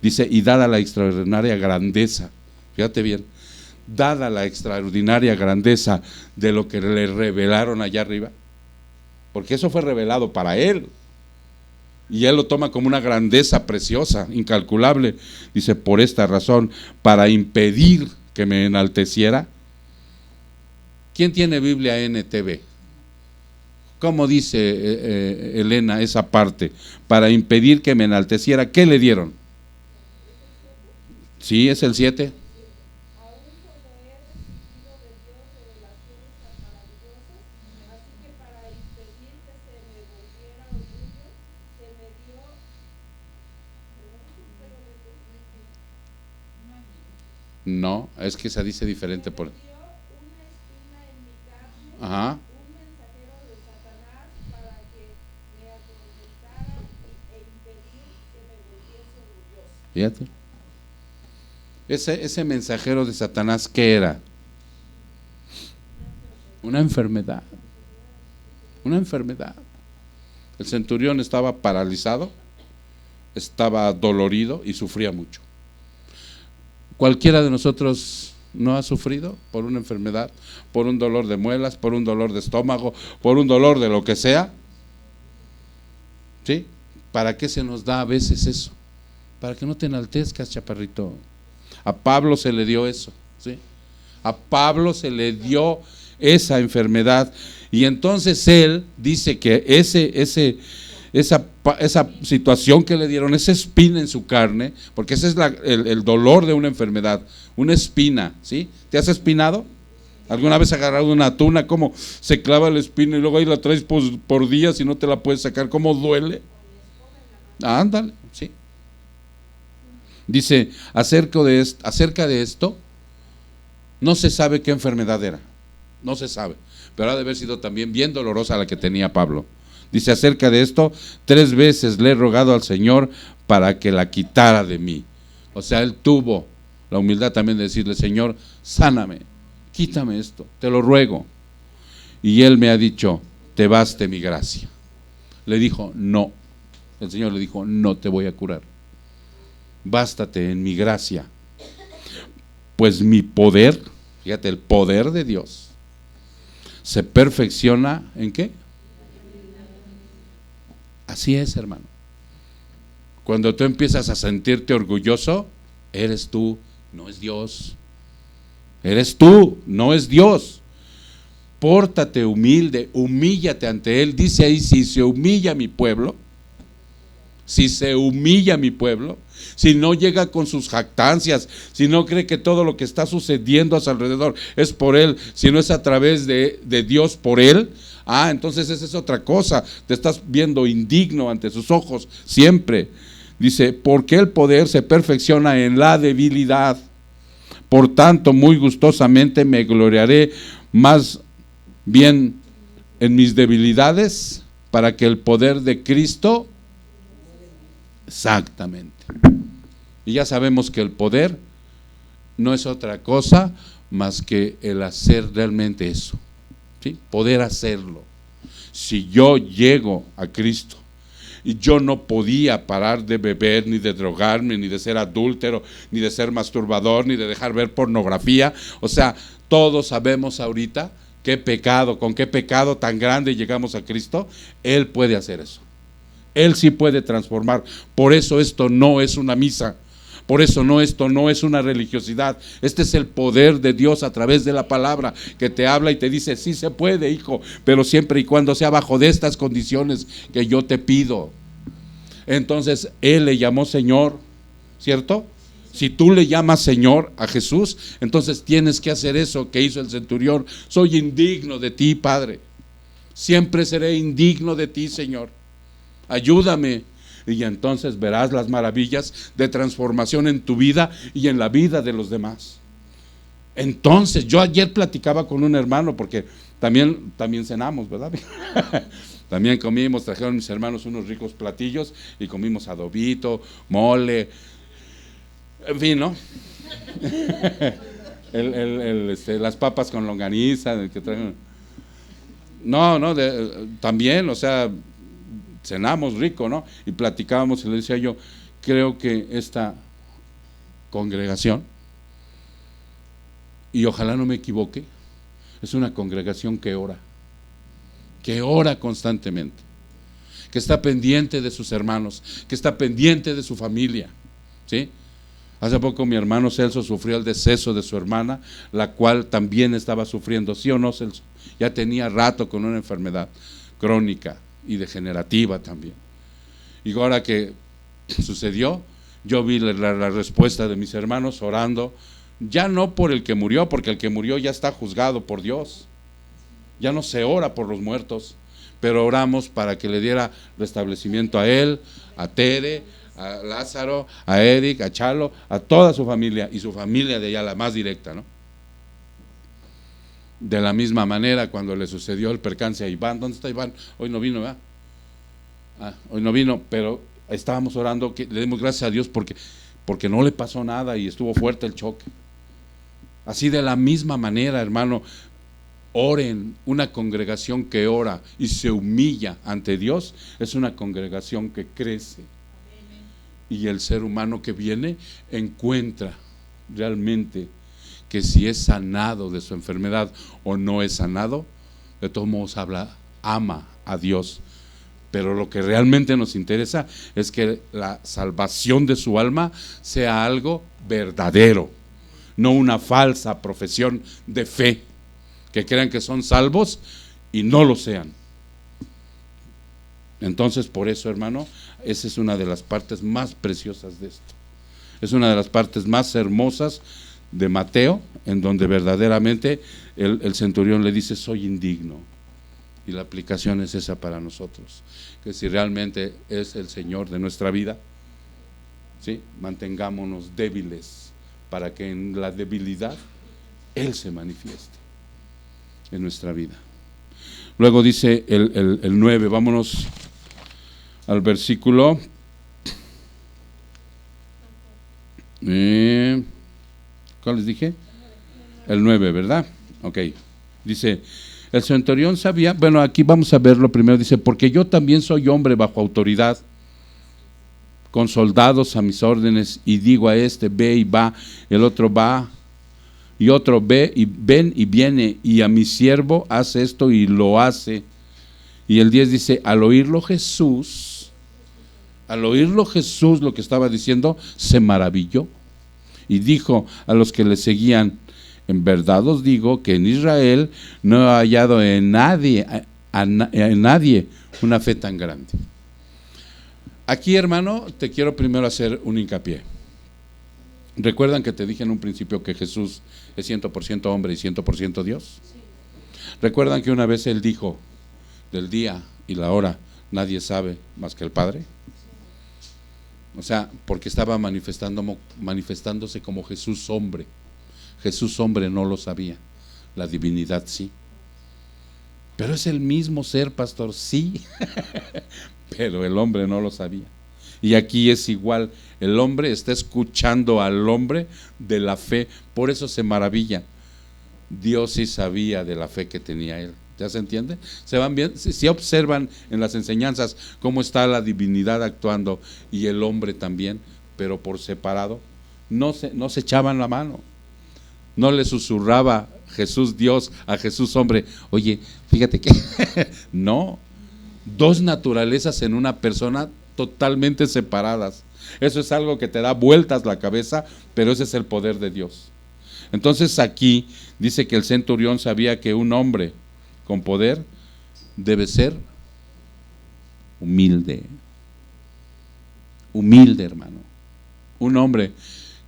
Dice, y dada la extraordinaria grandeza, fíjate bien, dada la extraordinaria grandeza de lo que le revelaron allá arriba, porque eso fue revelado para él, y él lo toma como una grandeza preciosa, incalculable. Dice, por esta razón, para impedir que me enalteciera. ¿Quién tiene Biblia NTV? ¿Cómo dice Elena esa parte? Para impedir que me enalteciera, ¿qué le dieron? Sí, es el 7. No, es que esa dice diferente por. Ajá. Fíjate. Ese mensajero de Satanás, ¿qué era? Una enfermedad. Una enfermedad. El centurión estaba paralizado, estaba dolorido y sufría mucho. Cualquiera de nosotros no ha sufrido por una enfermedad, por un dolor de muelas, por un dolor de estómago, por un dolor de lo que sea. ¿Sí? ¿Para qué se nos da a veces eso? Para que no te enaltezcas, chaparrito. A Pablo se le dio eso, ¿sí? A Pablo se le dio esa enfermedad, y entonces él dice que esa situación que le dieron, esa espina en su carne, porque ese es el dolor de una enfermedad, una espina, ¿sí? ¿Te has espinado? ¿Alguna vez has agarrado una tuna, cómo se clava la espina y luego ahí la traes por días y no te la puedes sacar? ¿Cómo duele? Ándale, sí. Dice, acerca de esto, no se sabe qué enfermedad era, no se sabe, pero ha de haber sido también bien dolorosa la que tenía Pablo. Dice, acerca de esto, 3 veces le he rogado al Señor para que la quitara de mí. O sea, él tuvo la humildad también de decirle, Señor, sáname, quítame esto, te lo ruego. Y él me ha dicho, te baste mi gracia. Le dijo, no. El Señor le dijo, no te voy a curar. Bástate en mi gracia. Pues mi poder, fíjate, el poder de Dios, se perfecciona ¿en qué? Así es, hermano. Cuando tú empiezas a sentirte orgulloso, eres tú, no es Dios. Eres tú, no es Dios. Pórtate humilde, humíllate ante Él. Dice ahí, si se humilla mi pueblo, si se humilla mi pueblo, si no llega con sus jactancias, si no cree que todo lo que está sucediendo a su alrededor es por él, si no es a través de Dios por él, entonces esa es otra cosa, te estás viendo indigno ante sus ojos siempre. Dice, porque el poder se perfecciona en la debilidad. Por tanto, muy gustosamente me gloriaré más bien en mis debilidades, para que el poder de Cristo, exactamente. Y ya sabemos que el poder no es otra cosa más que el hacer realmente eso, ¿sí? Poder hacerlo. Si yo llego a Cristo y yo no podía parar de beber, ni de drogarme, ni de ser adúltero, ni de ser masturbador, ni de dejar ver pornografía, o sea, todos sabemos ahorita qué pecado, con qué pecado tan grande llegamos a Cristo. Él puede hacer eso. Él sí puede transformar. Por eso esto no es una misa. Por eso esto no es una religiosidad. Este es el poder de Dios a través de la palabra, que te habla y te dice: sí se puede, hijo, pero siempre y cuando sea bajo de estas condiciones que yo te pido. Entonces Él le llamó Señor, ¿cierto? Si tú le llamas Señor a Jesús, entonces tienes que hacer eso que hizo el centurión. Soy indigno de ti, Padre. Siempre seré indigno de ti, Señor. Ayúdame. Y entonces verás las maravillas de transformación en tu vida y en la vida de los demás. Entonces, yo ayer platicaba con un hermano, porque también cenamos, ¿verdad? También comimos, trajeron mis hermanos unos ricos platillos y comimos adobito, mole, en fin, ¿no? Las papas con longaniza que trajeron. También, o sea, cenamos rico, ¿no? Y platicábamos y le decía yo: creo que esta congregación, y ojalá no me equivoque, es una congregación que ora constantemente, que está pendiente de sus hermanos, que está pendiente de su familia, ¿sí? Hace poco mi hermano Celso sufrió el deceso de su hermana, la cual también estaba sufriendo, ¿sí o no, Celso? Ya tenía rato con una enfermedad crónica y degenerativa también. Y ahora que sucedió, yo vi la respuesta de mis hermanos orando, ya no por el que murió, porque el que murió ya está juzgado por Dios. Ya no se ora por los muertos, pero oramos para que le diera restablecimiento a él, a Tere, a Lázaro, a Eric, a Chalo, a toda su familia, y su familia de allá, la más directa, ¿no? De la misma manera, cuando le sucedió el percance a Iván, ¿dónde está Iván? Hoy no vino, ¿verdad? Hoy no vino, pero estábamos orando, que le demos gracias a Dios porque no le pasó nada y estuvo fuerte el choque. Así de la misma manera, hermano, oren. Una congregación que ora y se humilla ante Dios es una congregación que crece. Y el ser humano que viene encuentra realmente que si es sanado de su enfermedad o no es sanado, de todos modos ama a Dios. Pero lo que realmente nos interesa es que la salvación de su alma sea algo verdadero, no una falsa profesión de fe, que crean que son salvos y no lo sean. Entonces, por eso, hermano, esa es una de las partes más preciosas de esto. Es una de las partes más hermosas de Mateo, en donde verdaderamente el centurión le dice: soy indigno. Y la aplicación es esa para nosotros, que si realmente es el Señor de nuestra vida, ¿sí?, mantengámonos débiles, para que en la debilidad Él se manifieste en nuestra vida. Luego dice el 9, vámonos al versículo ¿cuál les dije? El 9, ¿verdad? Ok, dice: el centurión sabía, bueno, aquí vamos a verlo primero, dice: porque yo también soy hombre bajo autoridad, con soldados a mis órdenes, y digo a este: ve y va, el otro va, y otro: ve y ven y viene, y a mi siervo: hace esto, y lo hace. Y el 10 dice: al oírlo Jesús, lo que estaba diciendo, se maravilló, y dijo a los que le seguían: en verdad os digo que en Israel no he hallado en nadie una fe tan grande. Aquí, hermano, te quiero primero hacer un hincapié. ¿Recuerdan que te dije en un principio que Jesús es 100% hombre y 100% Dios? ¿Recuerdan que una vez Él dijo: del día y la hora nadie sabe más que el Padre? O sea, porque estaba manifestándose como Jesús hombre. Jesús hombre no lo sabía, la divinidad sí. Pero es el mismo ser, pastor, sí, pero el hombre no lo sabía. Y aquí es igual, el hombre está escuchando al hombre de la fe, por eso se maravilla. Dios sí sabía de la fe que tenía él. ¿Ya se entiende? Se van bien, si observan en las enseñanzas cómo está la divinidad actuando y el hombre también, pero por separado, no se echaban la mano. No le susurraba Jesús Dios a Jesús hombre, oye, fíjate que no, dos naturalezas en una persona totalmente separadas. Eso es algo que te da vueltas la cabeza, pero ese es el poder de Dios. Entonces aquí dice que el centurión sabía que un hombre con poder debe ser humilde. Humilde, hermano. Un hombre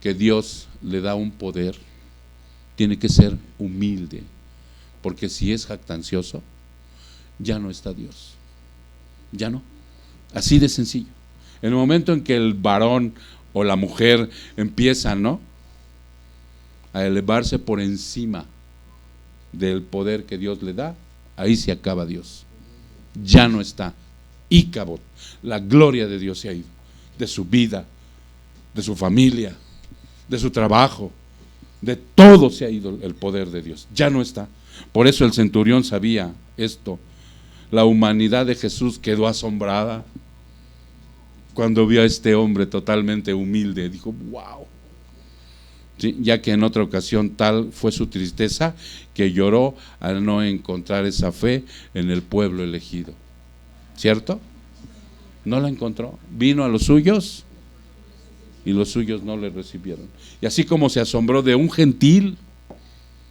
que Dios le da un poder tiene que ser humilde, porque si es jactancioso, ya no está Dios. Ya no. Así de sencillo. En el momento en que el varón o la mujer empiezan, ¿no?, a elevarse por encima del poder que Dios le da, ahí se acaba Dios. Ya no está. Icabod, la gloria de Dios se ha ido, de su vida, de su familia, de su trabajo, de todo se ha ido el poder de Dios. Ya no está. Por eso el centurión sabía esto. La humanidad de Jesús quedó asombrada cuando vio a este hombre totalmente humilde. Dijo, wow. ¿Sí? Ya que en otra ocasión tal fue su tristeza que lloró al no encontrar esa fe en el pueblo elegido. ¿Cierto? No la encontró. Vino a los suyos y los suyos no le recibieron. Y así como se asombró de un gentil,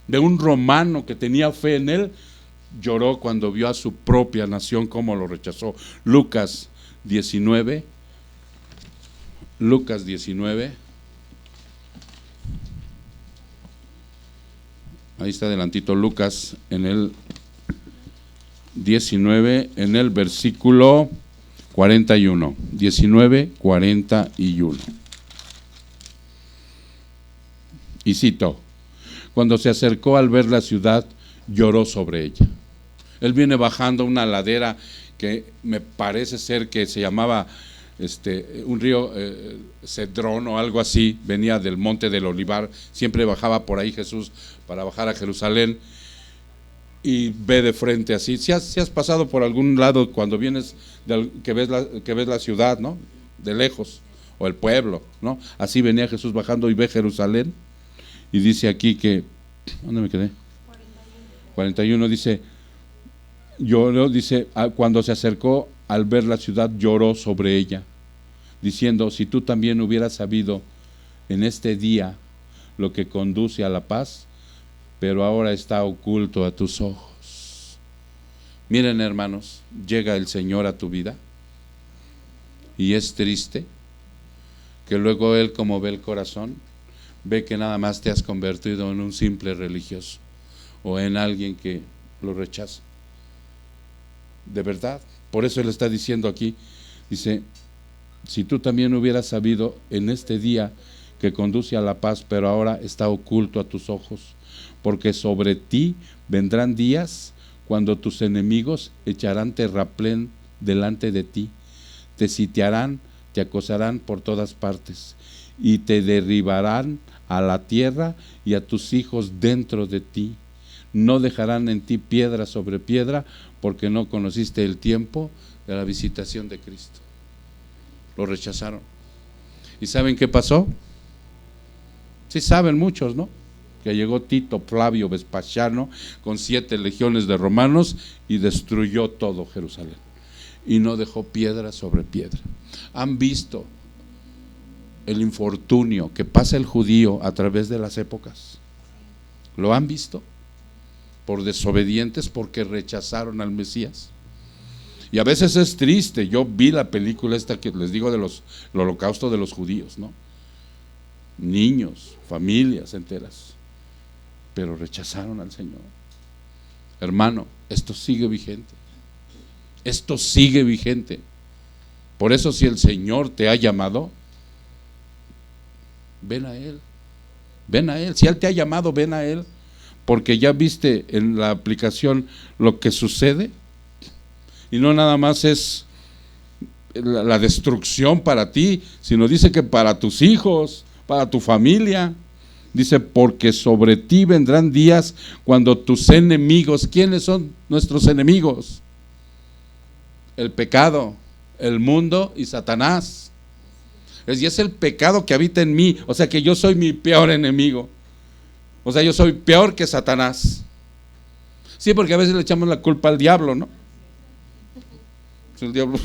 de un romano que tenía fe en él, lloró cuando vio a su propia nación cómo lo rechazó. Lucas 19. Ahí está adelantito Lucas en el 19, en el versículo 41. 19:41. Y cito: cuando se acercó al ver la ciudad, lloró sobre ella. Él viene bajando una ladera que me parece ser que se llamaba un río Cedrón o algo así, venía del monte del Olivar, siempre bajaba por ahí Jesús para bajar a Jerusalén, y ve de frente así. Si has pasado por algún lado cuando vienes, que ves la ciudad, ¿no?, de lejos, o el pueblo, ¿no? Así venía Jesús bajando y ve Jerusalén, y dice aquí que, ¿dónde me quedé? 41 dice, lloró, dice, cuando se acercó al ver la ciudad, lloró sobre ella, diciendo, si tú también hubieras sabido en este día lo que conduce a la paz, pero ahora está oculto a tus ojos. Miren, hermanos, llega el Señor a tu vida y es triste que luego Él, como ve el corazón, ve que nada más te has convertido en un simple religioso o en alguien que lo rechaza. De verdad, por eso Él está diciendo aquí, dice, si tú también hubieras sabido en este día que conduce a la paz, pero ahora está oculto a tus ojos, porque sobre ti vendrán días cuando tus enemigos echarán terraplén delante de ti, te sitiarán, te acosarán por todas partes, y te derribarán a la tierra y a tus hijos dentro de ti. No dejarán en ti piedra sobre piedra, porque no conociste el tiempo de la visitación de Cristo. Lo rechazaron. ¿Y saben qué pasó? Sí saben muchos, ¿no? Que llegó Tito Flavio Vespasiano con 7 legiones de romanos y destruyó todo Jerusalén. Y no dejó piedra sobre piedra. Han visto el infortunio que pasa el judío a través de las épocas. ¿Lo han visto? Por desobedientes, porque rechazaron al Mesías. Y a veces es triste. Yo vi la película esta que les digo el holocausto de los judíos, ¿no? Niños, familias enteras, pero rechazaron al Señor. Hermano, esto sigue vigente. Esto sigue vigente. Por eso, si el Señor te ha llamado, ven a Él. Ven a Él. Si Él te ha llamado, ven a Él. Porque ya viste en la aplicación lo que sucede. Y no nada más es la destrucción para ti, sino dice que para tus hijos, para tu familia. Dice, porque sobre ti vendrán días cuando tus enemigos, ¿quiénes son nuestros enemigos? El pecado, el mundo y Satanás. Y es el pecado que habita en mí, o sea que yo soy mi peor enemigo. O sea, yo soy peor que Satanás. Sí, porque a veces le echamos la culpa al diablo, ¿no? El diablo,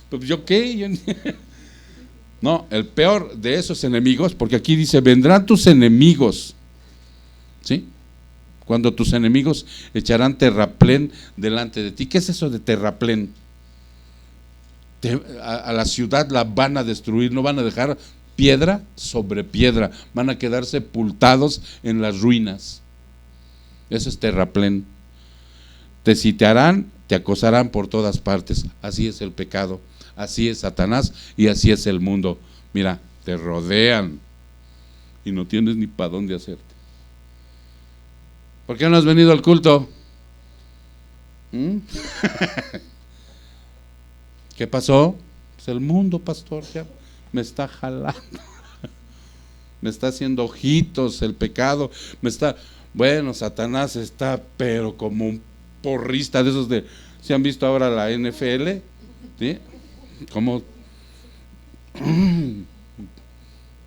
pues yo qué, no, el peor de esos enemigos, porque aquí dice, vendrán tus enemigos, ¿sí? Cuando tus enemigos echarán terraplén delante de ti. ¿Qué es eso de terraplén? A la ciudad la van a destruir, no van a dejar piedra sobre piedra, van a quedar sepultados en las ruinas. Eso es terraplén. Te sitiarán, te acosarán por todas partes. Así es el pecado, así es Satanás y así es el mundo. Mira, te rodean y no tienes ni para dónde hacerte. ¿Por qué no has venido al culto? ¿Qué pasó? Pues el mundo, pastor, ya me está jalando, me está haciendo ojitos el pecado, bueno, Satanás está, pero como un porrista de esos ¿se han visto ahora la NFL? ¿Sí? Como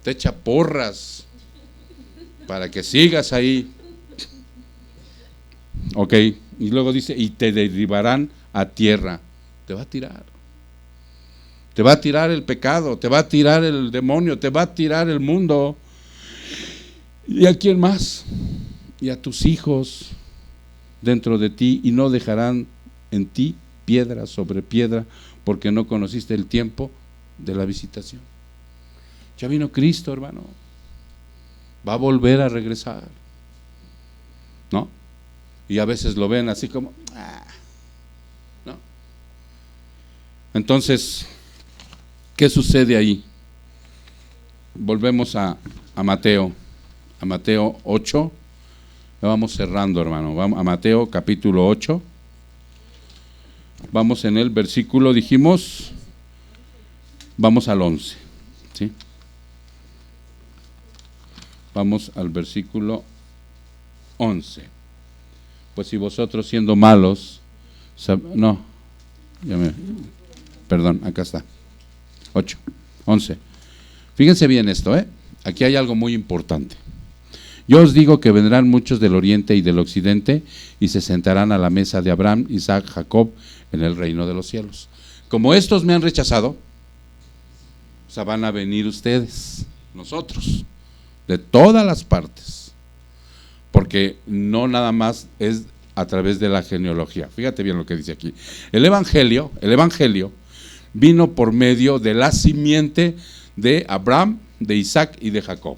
te echa porras para que sigas ahí. Ok, y luego dice, y te derribarán a tierra. Te va a tirar. Te va a tirar el pecado, te va a tirar el demonio, te va a tirar el mundo. ¿Y a quién más? Y a tus hijos dentro de ti, y no dejarán en ti piedra sobre piedra, porque no conociste el tiempo de la visitación. Ya vino Cristo, hermano. Va a volver a regresar, ¿no? Y a veces lo ven así como, ¿no? Entonces, ¿qué sucede ahí? Volvemos a Mateo 8. Vamos cerrando, hermano. Vamos a Mateo capítulo 8. Vamos en el versículo, dijimos, vamos al 11, ¿sí? Vamos al versículo 11. Pues si vosotros siendo malos, perdón, acá está, 8, 11. Fíjense bien esto, aquí hay algo muy importante. Yo os digo que vendrán muchos del oriente y del occidente y se sentarán a la mesa de Abraham, Isaac, Jacob en el reino de los cielos. Como estos me han rechazado, o sea, van a venir ustedes, nosotros, de todas las partes, porque no nada más es a través de la genealogía. Fíjate bien lo que dice aquí. El evangelio vino por medio de la simiente de Abraham, de Isaac y de Jacob.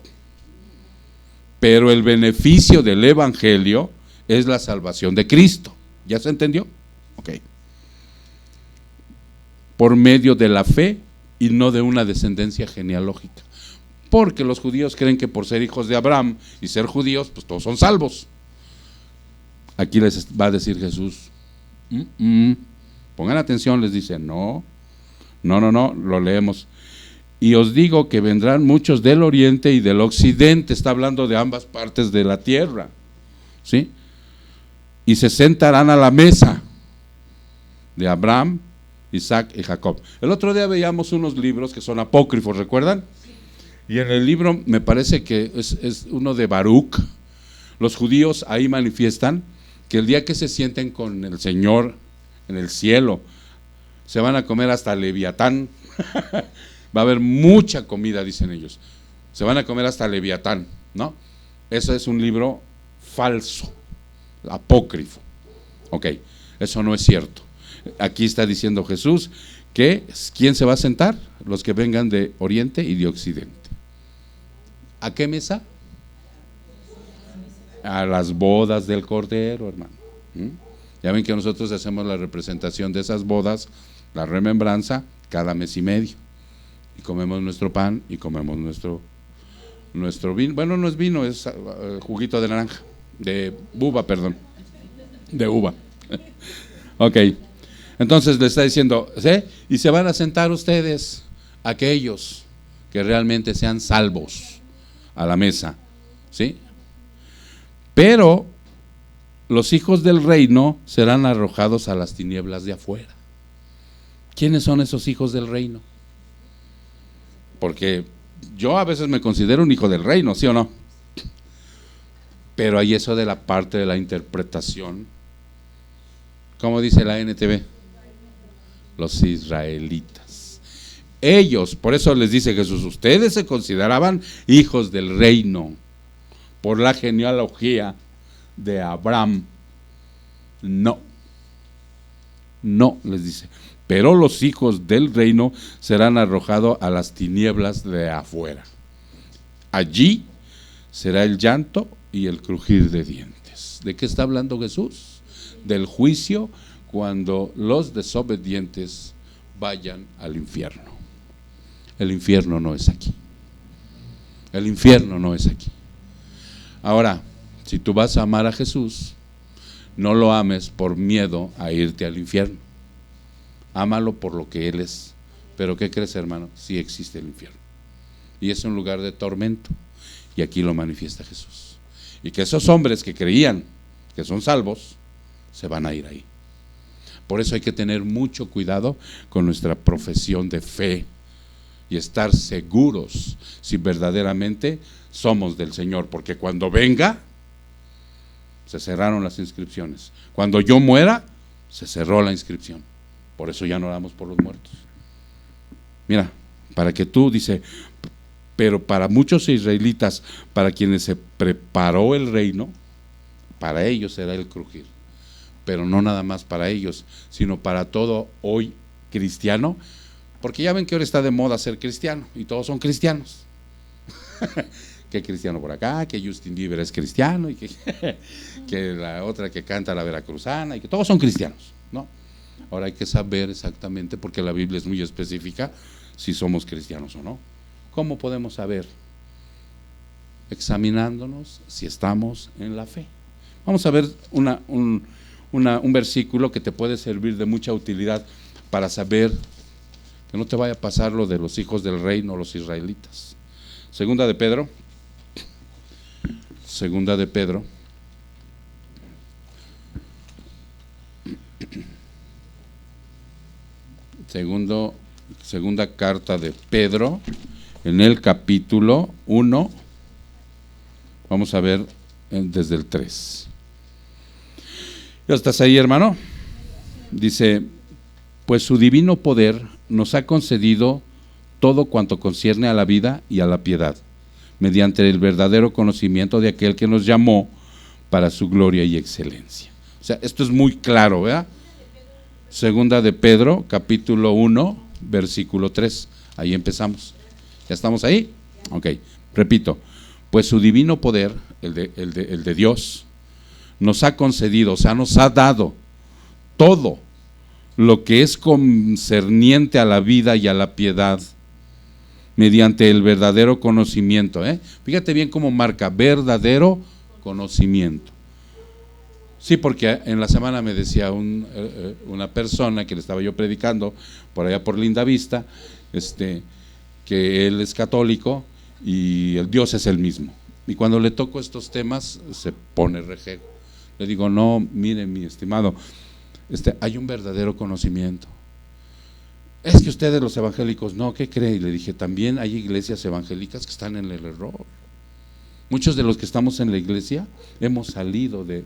Pero el beneficio del evangelio es la salvación de Cristo. ¿Ya se entendió? Ok. Por medio de la fe y no de una descendencia genealógica. Porque los judíos creen que por ser hijos de Abraham y ser judíos, pues todos son salvos. Aquí les va a decir Jesús, pongan atención, les dice, no, lo leemos. Y os digo que vendrán muchos del oriente y del occidente, está hablando de ambas partes de la tierra, ¿sí? Y se sentarán a la mesa de Abraham, Isaac y Jacob. El otro día veíamos unos libros que son apócrifos, ¿recuerdan? Y en el libro me parece que es uno de Baruch. Los judíos ahí manifiestan que el día que se sienten con el Señor en el cielo, se van a comer hasta Leviatán. Va a haber mucha comida, dicen ellos. Se van a comer hasta Leviatán, ¿no? Eso es un libro falso, apócrifo. Ok, eso no es cierto. Aquí está diciendo Jesús que ¿quién se va a sentar? Los que vengan de oriente y de occidente. ¿A qué mesa? A las bodas del Cordero, hermano. Ya ven que nosotros hacemos la representación de esas bodas, la remembranza, cada mes y medio. Y comemos nuestro pan y comemos nuestro vino, bueno, no es vino, es juguito de naranja, de uva, perdón, de uva. Ok, entonces le está diciendo, ¿sí? Y se van a sentar ustedes, aquellos que realmente sean salvos, a la mesa, ¿sí? Pero los hijos del reino serán arrojados a las tinieblas de afuera. ¿Quiénes son esos hijos del reino? Porque yo a veces me considero un hijo del reino, ¿sí o no? Pero hay eso de la parte de la interpretación. ¿Cómo dice la NTV? Los israelitas. Ellos, por eso les dice Jesús, ustedes se consideraban hijos del reino por la genealogía de Abraham. No, les dice, pero los hijos del reino serán arrojados a las tinieblas de afuera. Allí será el llanto y el crujir de dientes. ¿De qué está hablando Jesús? Del juicio cuando los desobedientes vayan al infierno. El infierno no es aquí. El infierno no es aquí. Ahora, si tú vas a amar a Jesús, no lo ames por miedo a irte al infierno. Ámalo por lo que Él es. Pero ¿qué crees, hermano? Sí existe el infierno. Y es un lugar de tormento. Y aquí lo manifiesta Jesús. Y que esos hombres que creían que son salvos, se van a ir ahí. Por eso hay que tener mucho cuidado con nuestra profesión de fe y estar seguros si verdaderamente somos del Señor, porque cuando venga se cerraron las inscripciones. Cuando yo muera se cerró la inscripción. Por eso ya no oramos por los muertos. Mira, para que tú, dice, pero para muchos israelitas, para quienes se preparó el reino, para ellos será el crujir. Pero no nada más para ellos, sino para todo hoy cristiano, porque ya ven que ahora está de moda ser cristiano y todos son cristianos. Que cristiano por acá, que Justin Bieber es cristiano y que la otra que canta la veracruzana y que todos son cristianos, ¿no? Ahora hay que saber exactamente, porque la Biblia es muy específica, si somos cristianos o no. ¿Cómo podemos saber? Examinándonos si estamos en la fe. Vamos a ver un versículo que te puede servir de mucha utilidad para saber que no te vaya a pasar lo de los hijos del reino, los israelitas. Segunda de Pedro, segunda carta de Pedro, en el capítulo 1, vamos a ver desde el 3. ¿Ya estás ahí, hermano? Dice, pues su divino poder nos ha concedido todo cuanto concierne a la vida y a la piedad, mediante el verdadero conocimiento de aquel que nos llamó para su gloria y excelencia. O sea, esto es muy claro, ¿verdad? Segunda de Pedro, capítulo 1, versículo 3. Ahí empezamos. ¿Ya estamos ahí? Ok, repito. Pues su divino poder, el de Dios, nos ha concedido, o sea, nos ha dado todo lo que es concerniente a la vida y a la piedad, mediante el verdadero conocimiento. Fíjate bien cómo marca, verdadero conocimiento. Sí, porque en la semana me decía una persona que le estaba yo predicando por allá por Linda Vista, que él es católico y el Dios es el mismo. Y cuando le toco estos temas se pone rejego. Le digo, no, mire mi estimado, hay un verdadero conocimiento. Es que ustedes los evangélicos, no, ¿qué creen? Y le dije, también hay iglesias evangélicas que están en el error. Muchos de los que estamos en la iglesia hemos salido de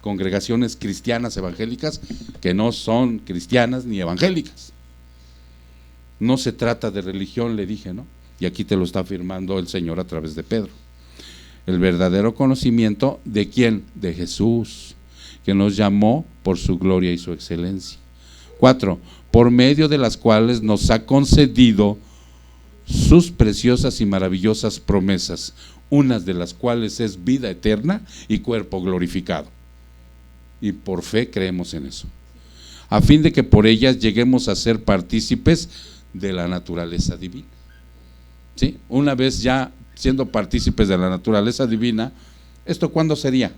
congregaciones cristianas evangélicas que no son cristianas ni evangélicas. No se trata de religión, le dije, ¿no? Y aquí te lo está afirmando el Señor a través de Pedro. El verdadero conocimiento ¿de quién? De Jesús, que nos llamó por su gloria y su excelencia. 4, por medio de las cuales nos ha concedido sus preciosas y maravillosas promesas, unas de las cuales es vida eterna y cuerpo glorificado. Y por fe creemos en eso, a fin de que por ellas lleguemos a ser partícipes de la naturaleza divina. ¿Sí? Una vez ya siendo partícipes de la naturaleza divina, ¿esto cuándo sería?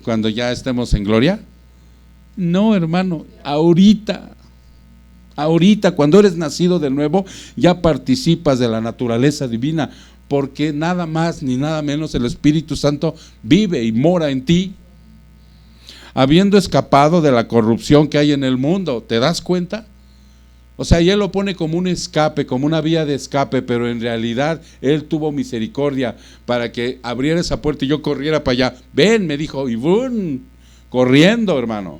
¿Cuando ya estemos en gloria? No, hermano, ahorita, cuando eres nacido de nuevo, ya participas de la naturaleza divina, porque nada más ni nada menos el Espíritu Santo vive y mora en ti, habiendo escapado de la corrupción que hay en el mundo. ¿Te das cuenta? O sea, y Él lo pone como un escape, como una vía de escape, pero en realidad Él tuvo misericordia para que abriera esa puerta y yo corriera para allá. Ven, me dijo, y ¡bum! Corriendo, hermano.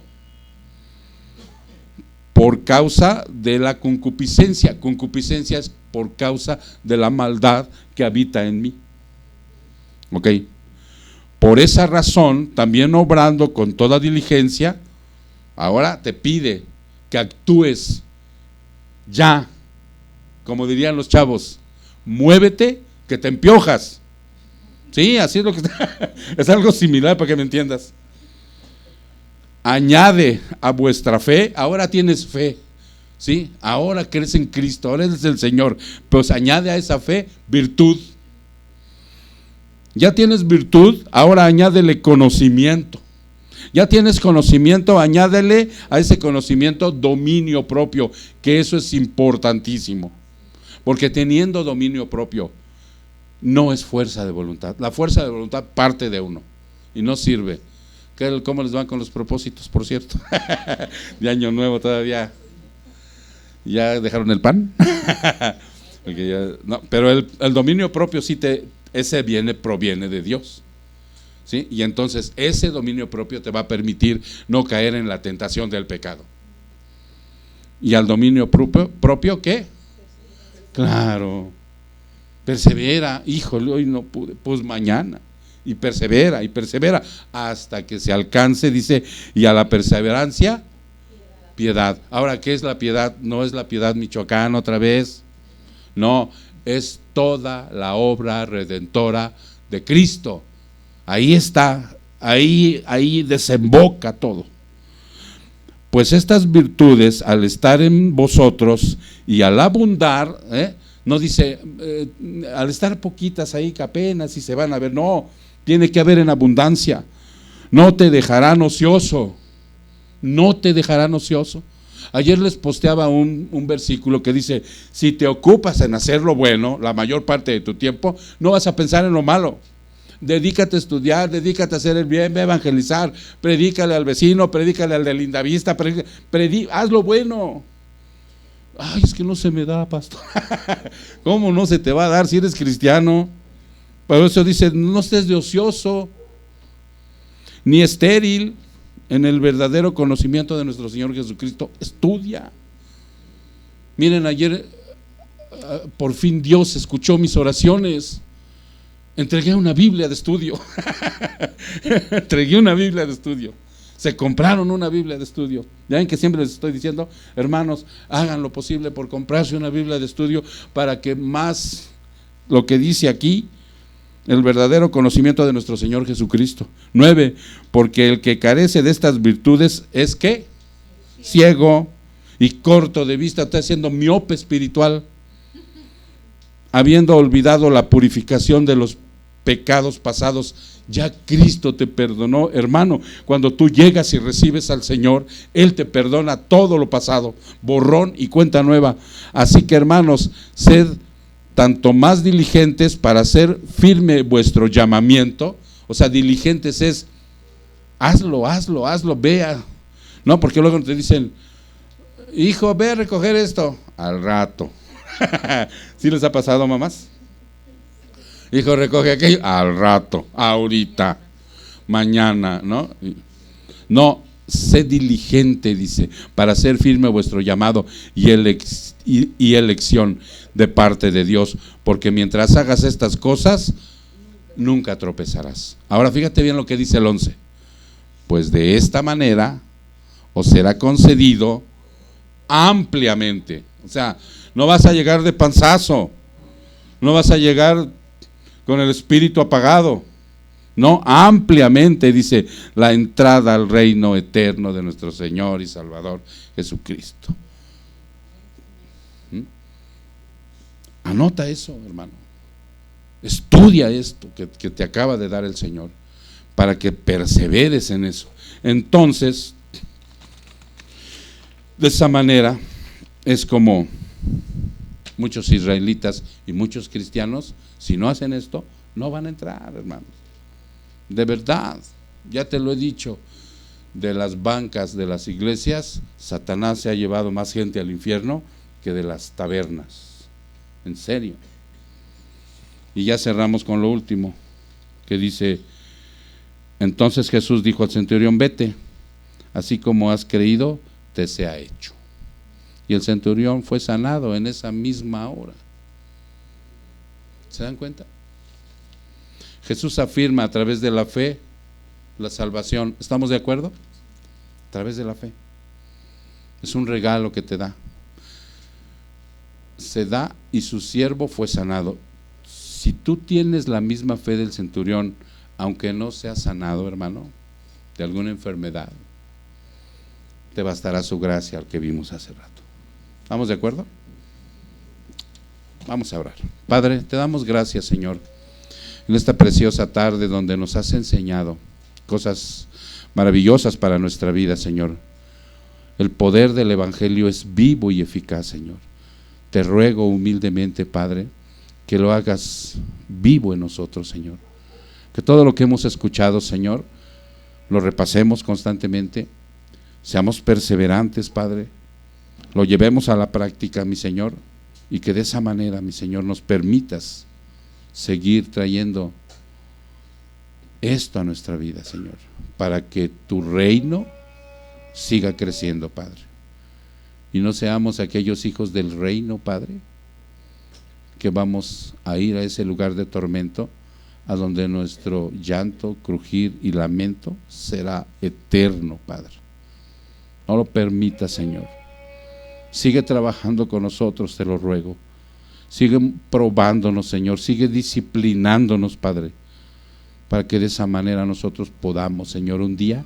Por causa de la concupiscencia. Concupiscencia es por causa de la maldad que habita en mí. ¿Ok? Por esa razón, también obrando con toda diligencia, ahora te pide que actúes ya, como dirían los chavos, muévete que te empiojas. Sí, así es lo que está. Es algo similar para que me entiendas. Añade a vuestra fe, ahora tienes fe, ¿sí? Ahora crees en Cristo, ahora eres el Señor, pues añade a esa fe virtud. Ya tienes virtud, ahora añádele conocimiento. Ya tienes conocimiento, añádele a ese conocimiento dominio propio, que eso es importantísimo, porque teniendo dominio propio no es fuerza de voluntad. La fuerza de voluntad parte de uno y no sirve. ¿Cómo les van con los propósitos, por cierto? De año nuevo todavía. ¿Ya dejaron el pan? No, pero el dominio propio sí ese proviene de Dios, ¿sí? Y entonces ese dominio propio te va a permitir no caer en la tentación del pecado. ¿Y al dominio propio qué? Claro, persevera. Híjole, hoy no pude, pues mañana. Y persevera hasta que se alcance, dice, y a la perseverancia, piedad. Ahora, ¿qué es la piedad? No es la piedad Michoacán otra vez, no, es toda la obra redentora de Cristo. Ahí está, ahí desemboca todo. Pues estas virtudes, al estar en vosotros y al abundar, no dice, al estar poquitas ahí que apenas y se van a ver, no, tiene que haber en abundancia. No te dejarán ocioso, no te dejarán ocioso. Ayer les posteaba un versículo que dice, si te ocupas en hacer lo bueno la mayor parte de tu tiempo, no vas a pensar en lo malo. Dedícate a estudiar, dedícate a hacer el bien, ve a evangelizar, predícale al vecino, predícale al de Lindavista, haz lo bueno. Ay, es que no se me da, pastor. ¿Cómo no se te va a dar si eres cristiano? Por eso dice, no estés de ocioso, ni estéril en el verdadero conocimiento de nuestro Señor Jesucristo. Estudia. Miren, ayer por fin Dios escuchó mis oraciones. Entregué una Biblia de estudio. Entregué una Biblia de estudio. Se compraron una Biblia de estudio. Ya ven que siempre les estoy diciendo, hermanos, hagan lo posible por comprarse una Biblia de estudio para que más lo que dice aquí, el verdadero conocimiento de nuestro Señor Jesucristo. 9, porque el que carece de estas virtudes es ¿qué? Ciego y corto de vista, está siendo miope espiritual, habiendo olvidado la purificación de los pecados pasados. Ya Cristo te perdonó, hermano. Cuando tú llegas y recibes al Señor, Él te perdona todo lo pasado, borrón y cuenta nueva. Así que, hermanos, sed tanto más diligentes para hacer firme vuestro llamamiento. O sea, diligentes es hazlo, vea. No, porque luego te dicen, hijo, ve a recoger esto al rato. ¿Sí les ha pasado, mamás? Hijo, recoge aquello al rato, ahorita, mañana, ¿no? No, sé diligente, dice, para hacer firme vuestro llamado y elección de parte de Dios, porque mientras hagas estas cosas, nunca tropezarás. Ahora fíjate bien lo que dice el 11. Pues de esta manera os será concedido ampliamente. O sea, no vas a llegar de panzazo, no vas a llegar con el espíritu apagado. No, ampliamente, dice, la entrada al reino eterno de nuestro Señor y Salvador Jesucristo. Anota eso, hermano. Estudia esto que te acaba de dar el Señor, para que perseveres en eso. Entonces, de esa manera es como muchos israelitas y muchos cristianos, si no hacen esto, no van a entrar, hermanos. De verdad, ya te lo he dicho, de las bancas de las iglesias, Satanás se ha llevado más gente al infierno que de las tabernas. En serio. Y ya cerramos con lo último, que dice: entonces Jesús dijo al centurión: vete, así como has creído, te sea hecho. Y el centurión fue sanado en esa misma hora. ¿Se dan cuenta? Jesús afirma a través de la fe la salvación. ¿Estamos de acuerdo? A través de la fe. Es un regalo que te da. Se da y su siervo fue sanado. Si tú tienes la misma fe del centurión, aunque no seas sanado, hermano, de alguna enfermedad, te bastará su gracia, al que vimos hace rato. ¿Estamos de acuerdo? Vamos a orar. Padre, te damos gracias, Señor, en esta preciosa tarde donde nos has enseñado cosas maravillosas para nuestra vida, Señor. El poder del Evangelio es vivo y eficaz, Señor. Te ruego humildemente, Padre, que lo hagas vivo en nosotros, Señor. Que todo lo que hemos escuchado, Señor, lo repasemos constantemente, seamos perseverantes, Padre, lo llevemos a la práctica, mi Señor, y que de esa manera, mi Señor, nos permitas seguir trayendo esto a nuestra vida, Señor, para que tu reino siga creciendo, Padre, y no seamos aquellos hijos del reino, Padre, que vamos a ir a ese lugar de tormento, a donde nuestro llanto, crujir y lamento será eterno, Padre. No lo permita, Señor. Sigue trabajando con nosotros, te lo ruego. Sigue probándonos, Señor. Sigue disciplinándonos, Padre, para que de esa manera nosotros podamos, Señor, un día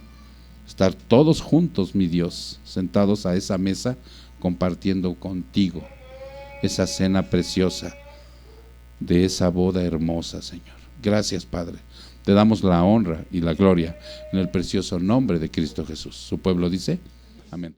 estar todos juntos, mi Dios, sentados a esa mesa, compartiendo contigo esa cena preciosa de esa boda hermosa, Señor. Gracias, Padre. Te damos la honra y la gloria en el precioso nombre de Cristo Jesús. Su pueblo dice: amén.